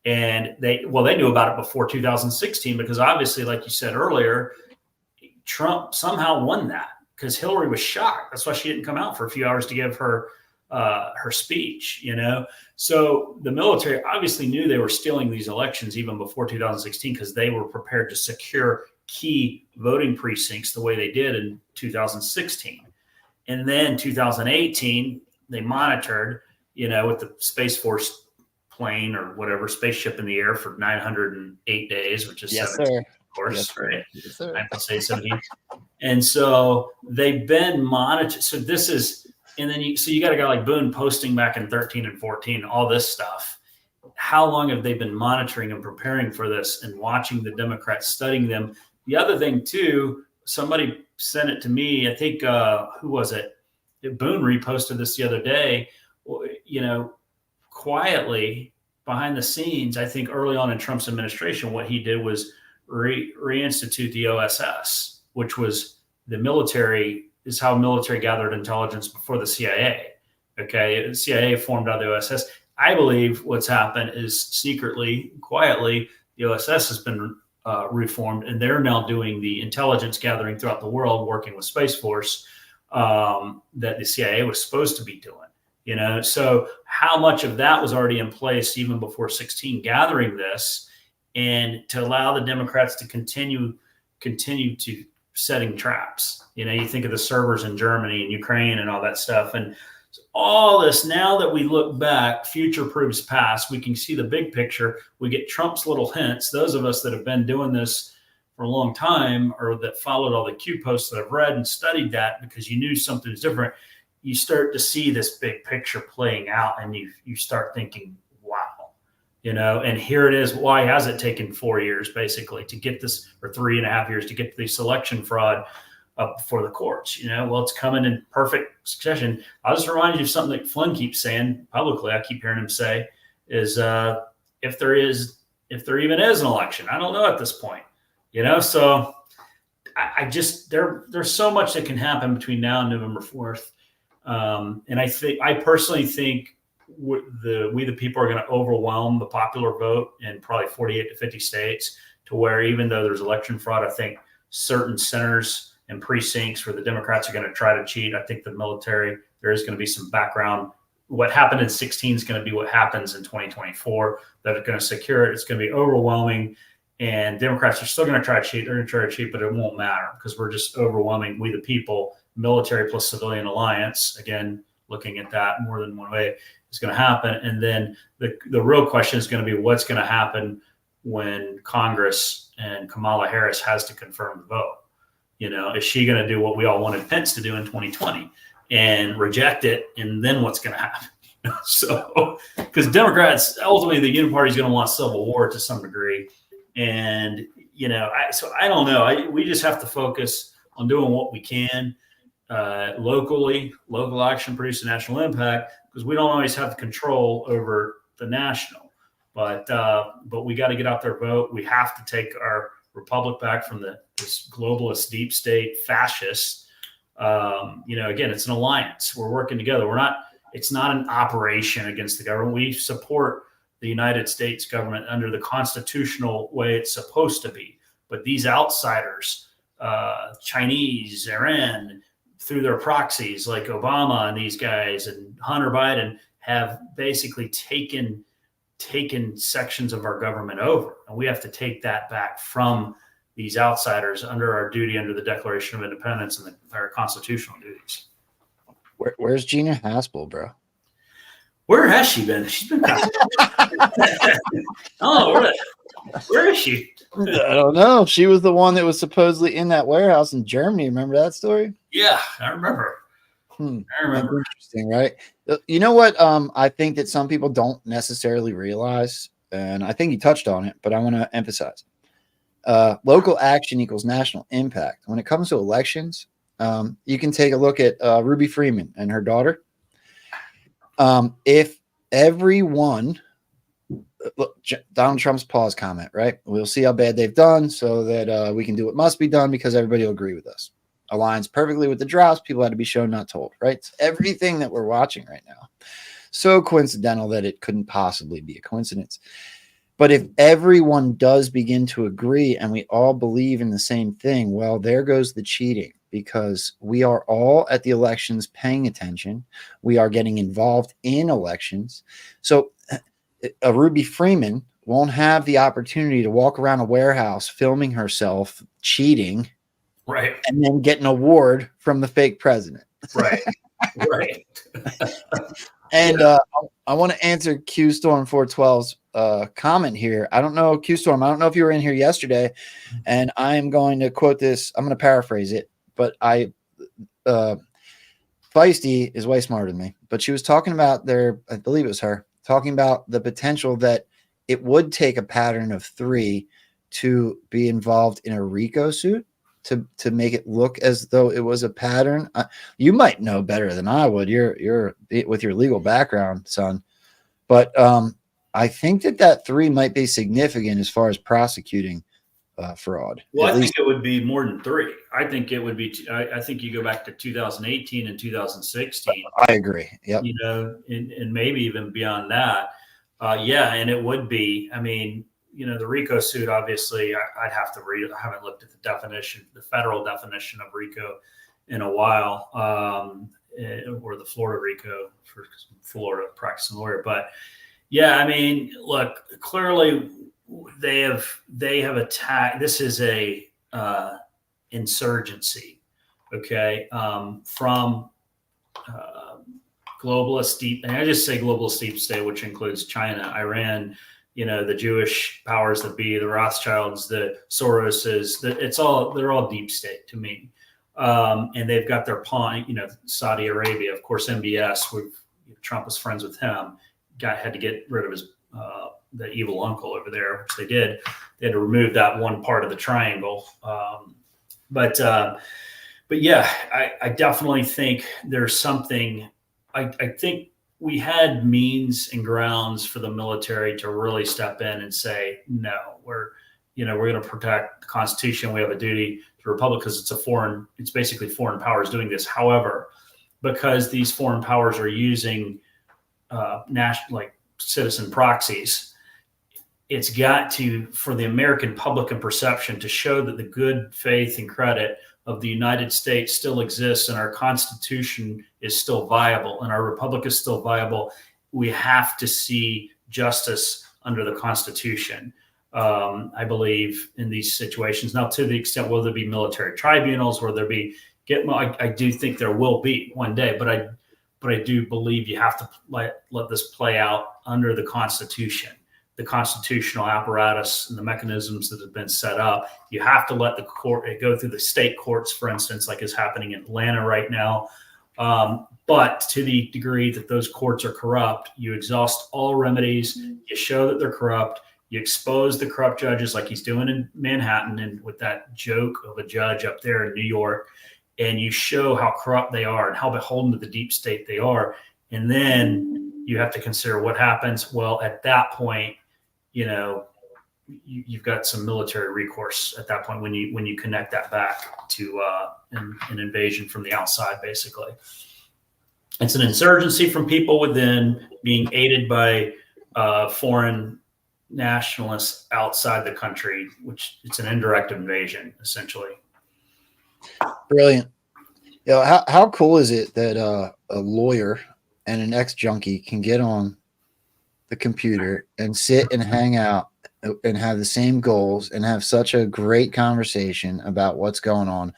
And they knew about it before 2016, because obviously, like you said earlier, Trump somehow won that because Hillary was shocked. That's why she didn't come out for a few hours to give her speech, So the military obviously knew they were stealing these elections even before 2016, because they were prepared to secure key voting precincts the way they did in 2016. And then 2018, they monitored, with the Space Force plane or whatever, spaceship in the air for 908 days, which is 17, of course, yes, right? Yes, sir. 9 plus 8, 17. And so they've been monitored. So this is, and then you got a guy like Boone posting back in 13 and 14, all this stuff. How long have they been monitoring and preparing for this and watching the Democrats, studying them? The other thing too, somebody sent it to me. I think, who was it? Boone reposted this the other day. Quietly behind the scenes, I think early on in Trump's administration, what he did was reinstitute the OSS, which was the military, is how military gathered intelligence before the CIA. Okay, the CIA formed out of the OSS. I believe what's happened is secretly, quietly, the OSS has been reformed, and they're now doing the intelligence gathering throughout the world, working with Space Force that the CIA was supposed to be doing. So how much of that was already in place even before 16, gathering this, and to allow the Democrats to continue to setting traps. You think of the servers in Germany and Ukraine and all that stuff. And all this, now that we look back, future proves past, we can see the big picture. We get Trump's little hints. Those of us that have been doing this for a long time, or that followed all the Q posts that I've read and studied that because you knew something was different, you start to see this big picture playing out, and you start thinking, wow, and here it is. Why has it taken 4 years basically to get this, or 3.5 years to get to this election fraud up before the courts? Well, it's coming in perfect succession. I'll just remind you of something that Flynn keeps saying publicly. I keep hearing him say is if there even is an election, I don't know at this point, so I just, there's so much that can happen between now and November 4th. And I personally think we the people are going to overwhelm the popular vote in probably 48 to 50 states, to where even though there's election fraud, I think certain centers and precincts where the Democrats are going to try to cheat, I think the military, there is going to be some background. What happened in 16 is going to be what happens in 2024. They're going to secure it. It's going to be overwhelming. And Democrats are still going to try to cheat. They're going to try to cheat, but it won't matter because we're just overwhelming. We the people, military plus civilian alliance, again, looking at that more than one way, is going to happen. And then the real question is going to be what's going to happen when Congress and Kamala Harris has to confirm the vote. Is she going to do what we all wanted Pence to do in 2020 and reject it? And then what's going to happen? So, because Democrats, ultimately, the Union Party is going to want civil war to some degree. And, so I don't know. We just have to focus on doing what we can locally. Local action produce a national impact, because we don't always have control over the national. But we got to get out there, vote. We have to take our republic back from this globalist deep state fascists. Again, it's an alliance. We're working together. It's not an operation against the government. We support the United States government under the constitutional way it's supposed to be. But these outsiders, Chinese, Iran, through their proxies like Obama and these guys and Hunter Biden, have basically taken sections of our government over. And we have to take that back from these outsiders under our duty under the Declaration of Independence and our constitutional duties. Where's Gina Haspel, bro? Where has she been? She's been. Oh, where is she? I don't know. She was the one that was supposedly in that warehouse in Germany. Remember that story? Yeah, I remember. I remember. Interesting, right? You know what? I think that some people don't necessarily realize, and I think you touched on it, but I want to emphasize: local action equals national impact. When it comes to elections, you can take a look at Ruby Freeman and her daughter. If everyone, look, Donald Trump's pause comment, right? We'll see how bad they've done so that we can do what must be done because everybody will agree with us. Aligns perfectly with the drops. People had to be shown, not told, right? It's everything that we're watching right now. So coincidental that it couldn't possibly be a coincidence. But if everyone does begin to agree and we all believe in the same thing, well, there goes the cheating, because we are all at the elections paying attention. We are getting involved in elections. So a Ruby Freeman won't have the opportunity to walk around a warehouse filming herself cheating, right, and then get an award from the fake president. Right. Right. And I want to answer Q Storm 412's comment here. I don't know, Q Storm, I don't know if you were in here yesterday, and I am going to quote this. I'm going to paraphrase it, but Feisty is way smarter than me, but she was talking about I believe it was her, talking about the potential that it would take a pattern of 3 to be involved in a RICO suit to make it look as though it was a pattern. You might know better than I would. You're with your legal background, son. But I think that 3 might be significant as far as prosecuting fraud. Well, I think it would be more than 3. I think it would be. I think you go back to 2018 and 2016. I agree. Yep. And maybe even beyond that. Yeah, and it would be. I mean, the RICO suit, obviously, I'd have to read it. I haven't looked at the definition, the federal definition of RICO in a while, or the Florida RICO for Florida practicing lawyer. But yeah, I mean, look, clearly they have attacked. This is a insurgency, okay, from globalist deep, and I just say globalist deep state, which includes China, Iran, the Jewish powers that be, the Rothschilds, the Soroses, they're all deep state to me. And they've got their pawn, Saudi Arabia, of course, MBS, Trump was friends with him, had to get rid of his, the evil uncle over there, which they did. They had to remove that one part of the triangle. But yeah, I definitely think there's something, I think we had means and grounds for the military to really step in and say, no, we're going to protect the Constitution. We have a duty to the Republic because it's basically foreign powers doing this. However, because these foreign powers are using citizen proxies, it's got to, for the American public and perception, to show that the good faith and credit of the United States still exists and our Constitution is still viable and our Republic is still viable. We have to see justice under the Constitution, I believe, in these situations. Now, to the extent, will there be military tribunals? Will there be I do think there will be one day, but I do believe you have to let this play out under the Constitution, the constitutional apparatus and the mechanisms that have been set up. You have to let the court go through the state courts, for instance, like is happening in Atlanta right now. But to the degree that those courts are corrupt, you exhaust all remedies. You show that they're corrupt. You expose the corrupt judges like he's doing in Manhattan and with that joke of a judge up there in New York. And you show how corrupt they are and how beholden to the deep state they are. And then you have to consider what happens. Well, at that point, you know, you've got some military recourse at that point when you connect that back to an invasion from the outside, basically. It's an insurgency from people within being aided by foreign nationalists outside the country, which it's an indirect invasion, essentially. Brilliant. You know, how cool is it that a lawyer and an ex-junkie can get on the computer and sit and hang out and have the same goals and have such a great conversation about what's going on?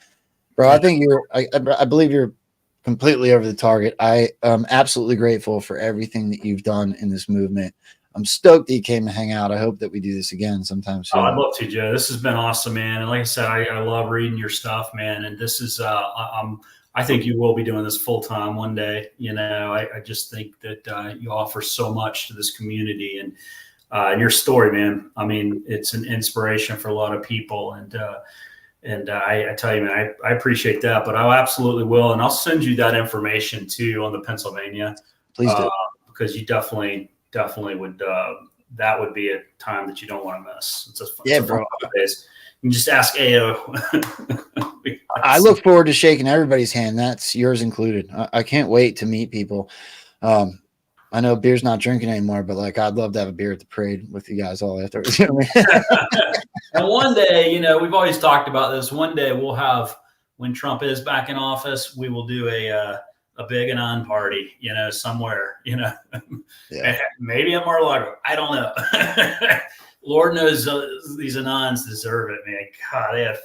Bro, I think I believe you're completely over the target. I am absolutely grateful for everything that you've done in this movement. I'm stoked that you came to hang out. I hope that we do this again sometime soon. Oh, I'd love to, Joe. This has been awesome, man. And like I said, I love reading your stuff, man. And this is, I think you will be doing this full time one day. You know, I just think that you offer so much to this community and your story, man. I mean, it's an inspiration for a lot of people. And I tell you, man, I appreciate that, but I absolutely will. And I'll send you that information too on the Pennsylvania. Please do. Because you definitely would, that would be a time that you don't want to miss. It's a fun bro. days. You can just ask AO. I look forward to shaking everybody's hand. That's yours included. I can't wait to meet people. I know beer's not drinking anymore, but like, I'd love to have a beer at the parade with you guys all afterwards. You know what I mean? And one day, you know, we've always talked about this. One day we'll have, when Trump is back in office, we will do a big Anon party, you know, somewhere, you know, maybe at Mar-a-Lago. I don't know. Lord knows these Anons deserve it, man. God, they have,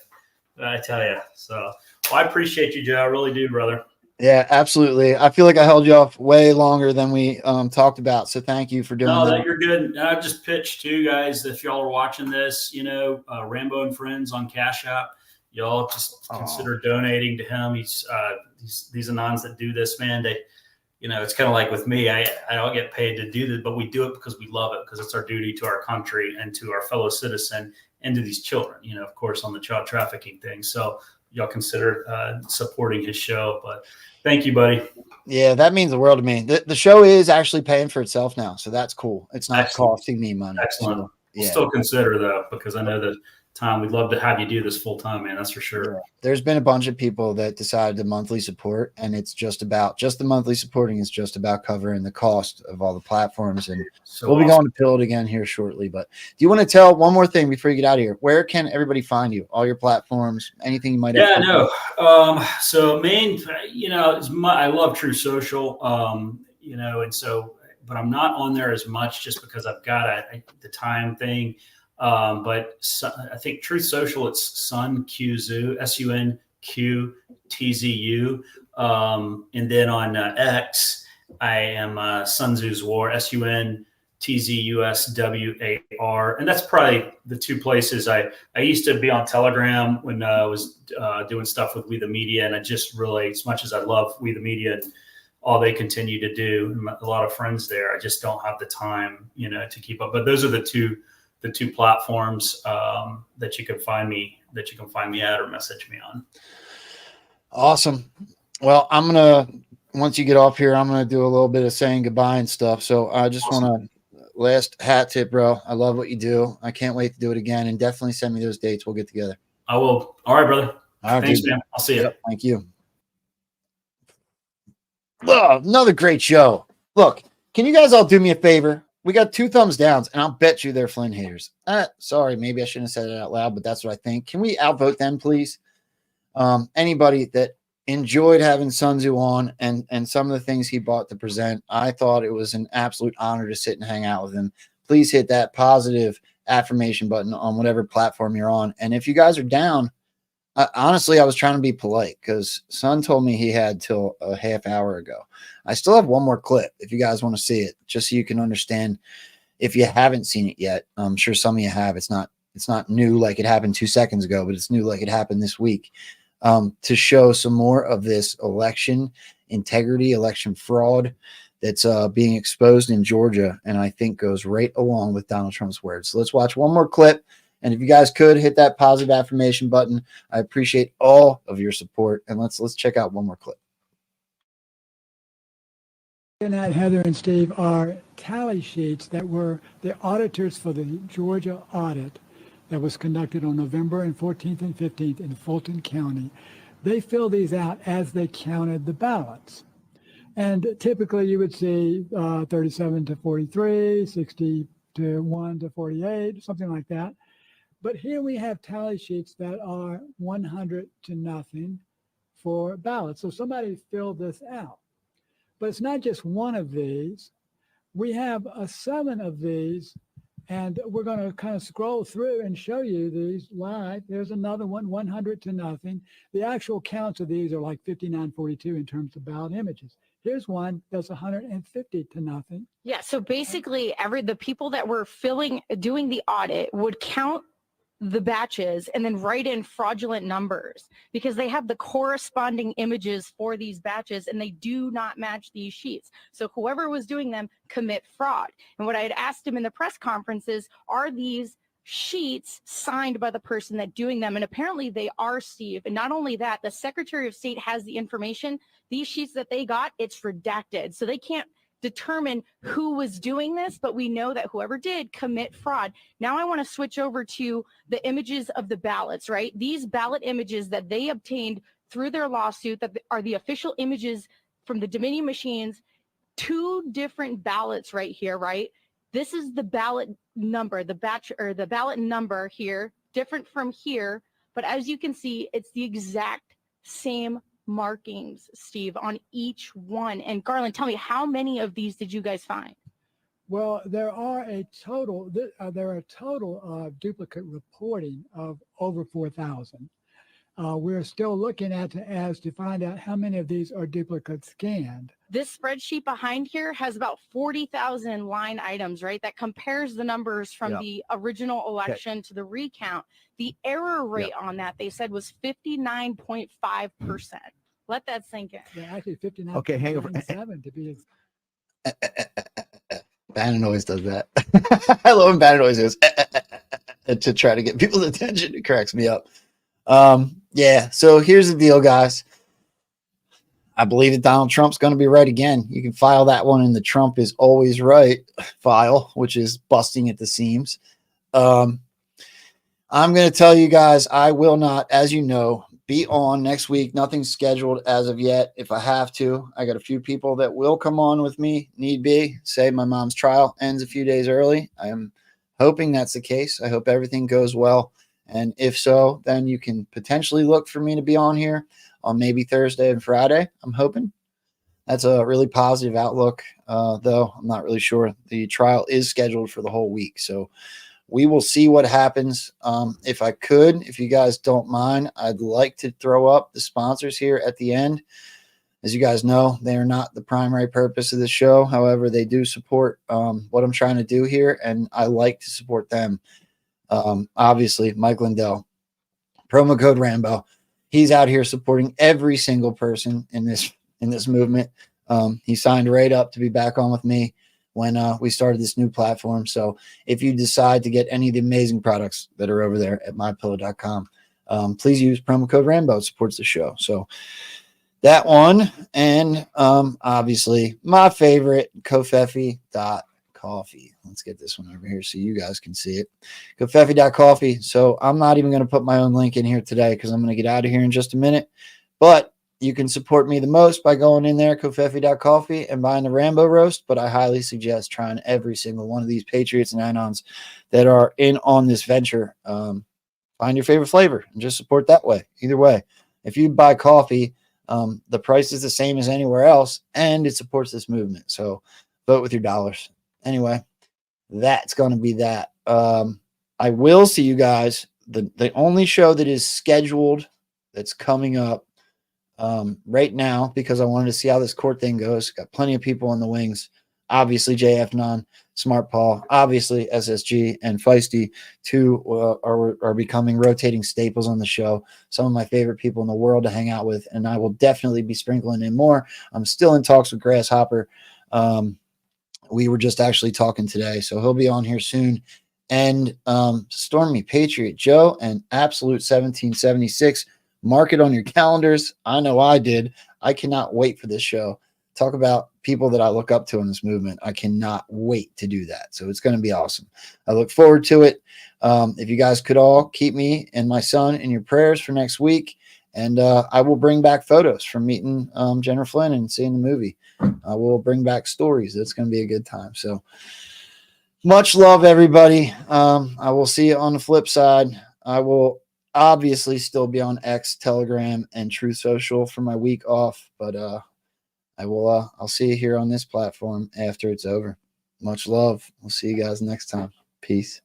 I tell you. So, well, I appreciate you, Joe. I really do, brother. Yeah, absolutely. I feel like I held you off way longer than we talked about. So thank you for doing that. No, you're good. I just pitched too, guys. If y'all are watching this, you know, Rambo and Frens on Cash App, y'all just consider donating to him. He's these Anons that do this, man. They, you know, it's kind of like with me. I don't get paid to do this, but we do it because we love it, because it's our duty to our country and to our fellow citizen and to these children. You know, of course, on the child trafficking thing. So y'all consider supporting his show. But thank you, buddy. Yeah, that means the world to me. The show is actually paying for itself now, so that's cool. It's not costing me money. Excellent. So, We'll still consider, though, because I know that time we'd love to have you do this full time, man. That's for sure. Yeah. There's been a bunch of people that decided to monthly support, and it's just the monthly supporting is just about covering the cost of all the platforms. And we'll be going to Pilled again here shortly. But do you want to tell one more thing before you get out of here? Where can everybody find you? All your platforms, anything you might have. Yeah, no. So main, you know, I love True Social, you know, and so, but I'm not on there as much just because I've got the time thing. But I think Truth Social, it's Sun Qzu, SUNQTZU. And then on X, I am Sun Tzu's War, SUNTZUSWAR. And that's probably the two places. I used to be on Telegram when I was doing stuff with We the Media. And I just really, as much as I love We the Media and all they continue to do, and a lot of friends there, I just don't have the time, you know, to keep up. But those are the two platforms that you can find me at or message me on. Awesome. Well, once you get off here, I'm gonna do a little bit of saying goodbye and stuff. So I just want to last hat tip, bro. I love what you do. I can't wait to do it again, and definitely send me those dates. We'll get together. I will. All right, brother. All right, thanks, dude. man. I'll see you. Yep, thank you. Oh, another great show. Look, can you guys all do me a favor? We got 2 thumbs downs, and I'll bet you they're Flynn haters. Sorry, maybe I shouldn't have said it out loud, but that's what I think. Can we outvote them, please? Anybody that enjoyed having Sun Tzu on and some of the things he brought to present, I thought it was an absolute honor to sit and hang out with him. Please hit that positive affirmation button on whatever platform you're on. And if you guys are down, honestly, I was trying to be polite because Sun told me he had till a half hour ago. I still have one more clip if you guys want to see it, just so you can understand if you haven't seen it yet. I'm sure some of you have. It's not new like it happened 2 seconds ago, but it's new like it happened this week. to show some more of this election integrity, election fraud that's being exposed in Georgia, and I think goes right along with Donald Trump's words. So let's watch one more clip. And if you guys could hit that positive affirmation button, I appreciate all of your support. And let's check out one more clip. And that, Heather and Steve, are tally sheets that were the auditors for the Georgia audit that was conducted on November 14th and 15th in Fulton County. They filled these out as they counted the ballots. And typically you would see 37 to 43, 60 to 1 to 48, something like that. But here we have tally sheets that are 100 to nothing for ballots. So somebody filled this out. But it's not just one of these. We have 7 of these, and we're going to kind of scroll through and show you these live. There's another one, 100 to nothing. The actual counts of these are like 5942 in terms of ballot images. Here's one that's 150 to nothing. Yeah, so basically the people that were doing the audit would count the batches and then write in fraudulent numbers because they have the corresponding images for these batches and they do not match these sheets. So whoever was doing them commit fraud. And what I had asked him in the press conference is, are these sheets signed by the person that doing them? And apparently they are, Steve. And not only that, the Secretary of State has the information. These sheets that they got, it's redacted. So they can't determine who was doing this, but we know that whoever did commit fraud. Now I want to switch over to the images of the ballots, right? These ballot images that they obtained through their lawsuit that are the official images from the Dominion machines, 2 different ballots right here, right? This is the ballot number, the batch or the ballot number here, different from here, but as you can see, it's the exact same markings, Steve, on each one. And Garland, tell me, how many of these did you guys find? Well, there are a total of duplicate reporting of over 4,000. We're still looking at to find out how many of these are duplicate scanned. This spreadsheet behind here has about 40,000 line items, right? That compares the numbers from the original election to the recount. The error rate on that, they said, was 59.5%. Let that sink in. Yeah, actually 59. Okay, hang over. 7 to be Bannon always does that. I love when Bannon always goes to try to get people's attention. It cracks me up. Yeah, so here's the deal, guys. I believe that Donald Trump's going to be right again. You can file that one in the Trump is always right file, which is busting at the seams. I'm going to tell you guys, I will not, as you know, be on next week. Nothing's scheduled as of yet. If I have to, I got a few people that will come on with me, need be. Say my mom's trial ends a few days early. I am hoping that's the case. I hope everything goes well. And if so, then you can potentially look for me to be on here on maybe Thursday and Friday. I'm hoping. That's a really positive outlook, though. I'm not really sure. The trial is scheduled for the whole week. So we will see what happens. If I could, if you guys don't mind, I'd like to throw up the sponsors here at the end. As you guys know, they are not the primary purpose of the show. However, they do support what I'm trying to do here, and I like to support them. Obviously, Mike Lindell, promo code Rambo. He's out here supporting every single person in this movement. He signed right up to be back on with me when we started this new platform. So if you decide to get any of the amazing products that are over there at mypillow.com, please use promo code Rambo. It supports the show. So that one, and obviously my favorite, Kofefi.coffee. Let's get this one over here so you guys can see it. Kofefi.coffee. So I'm not even going to put my own link in here today because I'm going to get out of here in just a minute. But you can support me the most by going in there, Kofefi.coffee, and buying the Rambo roast. But I highly suggest trying every single one of these Patriots and Anons that are in on this venture. Find your favorite flavor and just support that way. Either way, if you buy coffee, the price is the same as anywhere else, and it supports this movement. So vote with your dollars. Anyway, that's going to be that. I will see you guys. The only show that is scheduled that's coming up right now, because I wanted to see how this court thing goes. Got plenty of people in the wings. Obviously, JF9, Smart Paul, obviously SSG, and Feisty, two are becoming rotating staples on the show. Some of my favorite people in the world to hang out with, and I will definitely be sprinkling in more. I'm still in talks with Grasshopper. We were just actually talking today, so he'll be on here soon. And Stormy, Patriot Joe, and Absolute 1776. Mark it on your calendars. I know I did. I cannot wait for this show. Talk about people that I look up to in this movement. I cannot wait to do that. So it's going to be awesome. I look forward to it. If you guys could all keep me and my son in your prayers for next week. And I will bring back photos from meeting Jennifer Flynn and seeing the movie. I will bring back stories. It's going to be a good time. So much love, everybody. I will see you on the flip side. I will obviously still be on X, Telegram, and Truth Social for my week off. But I'll see you here on this platform after it's over. Much love. We'll see you guys next time. Peace.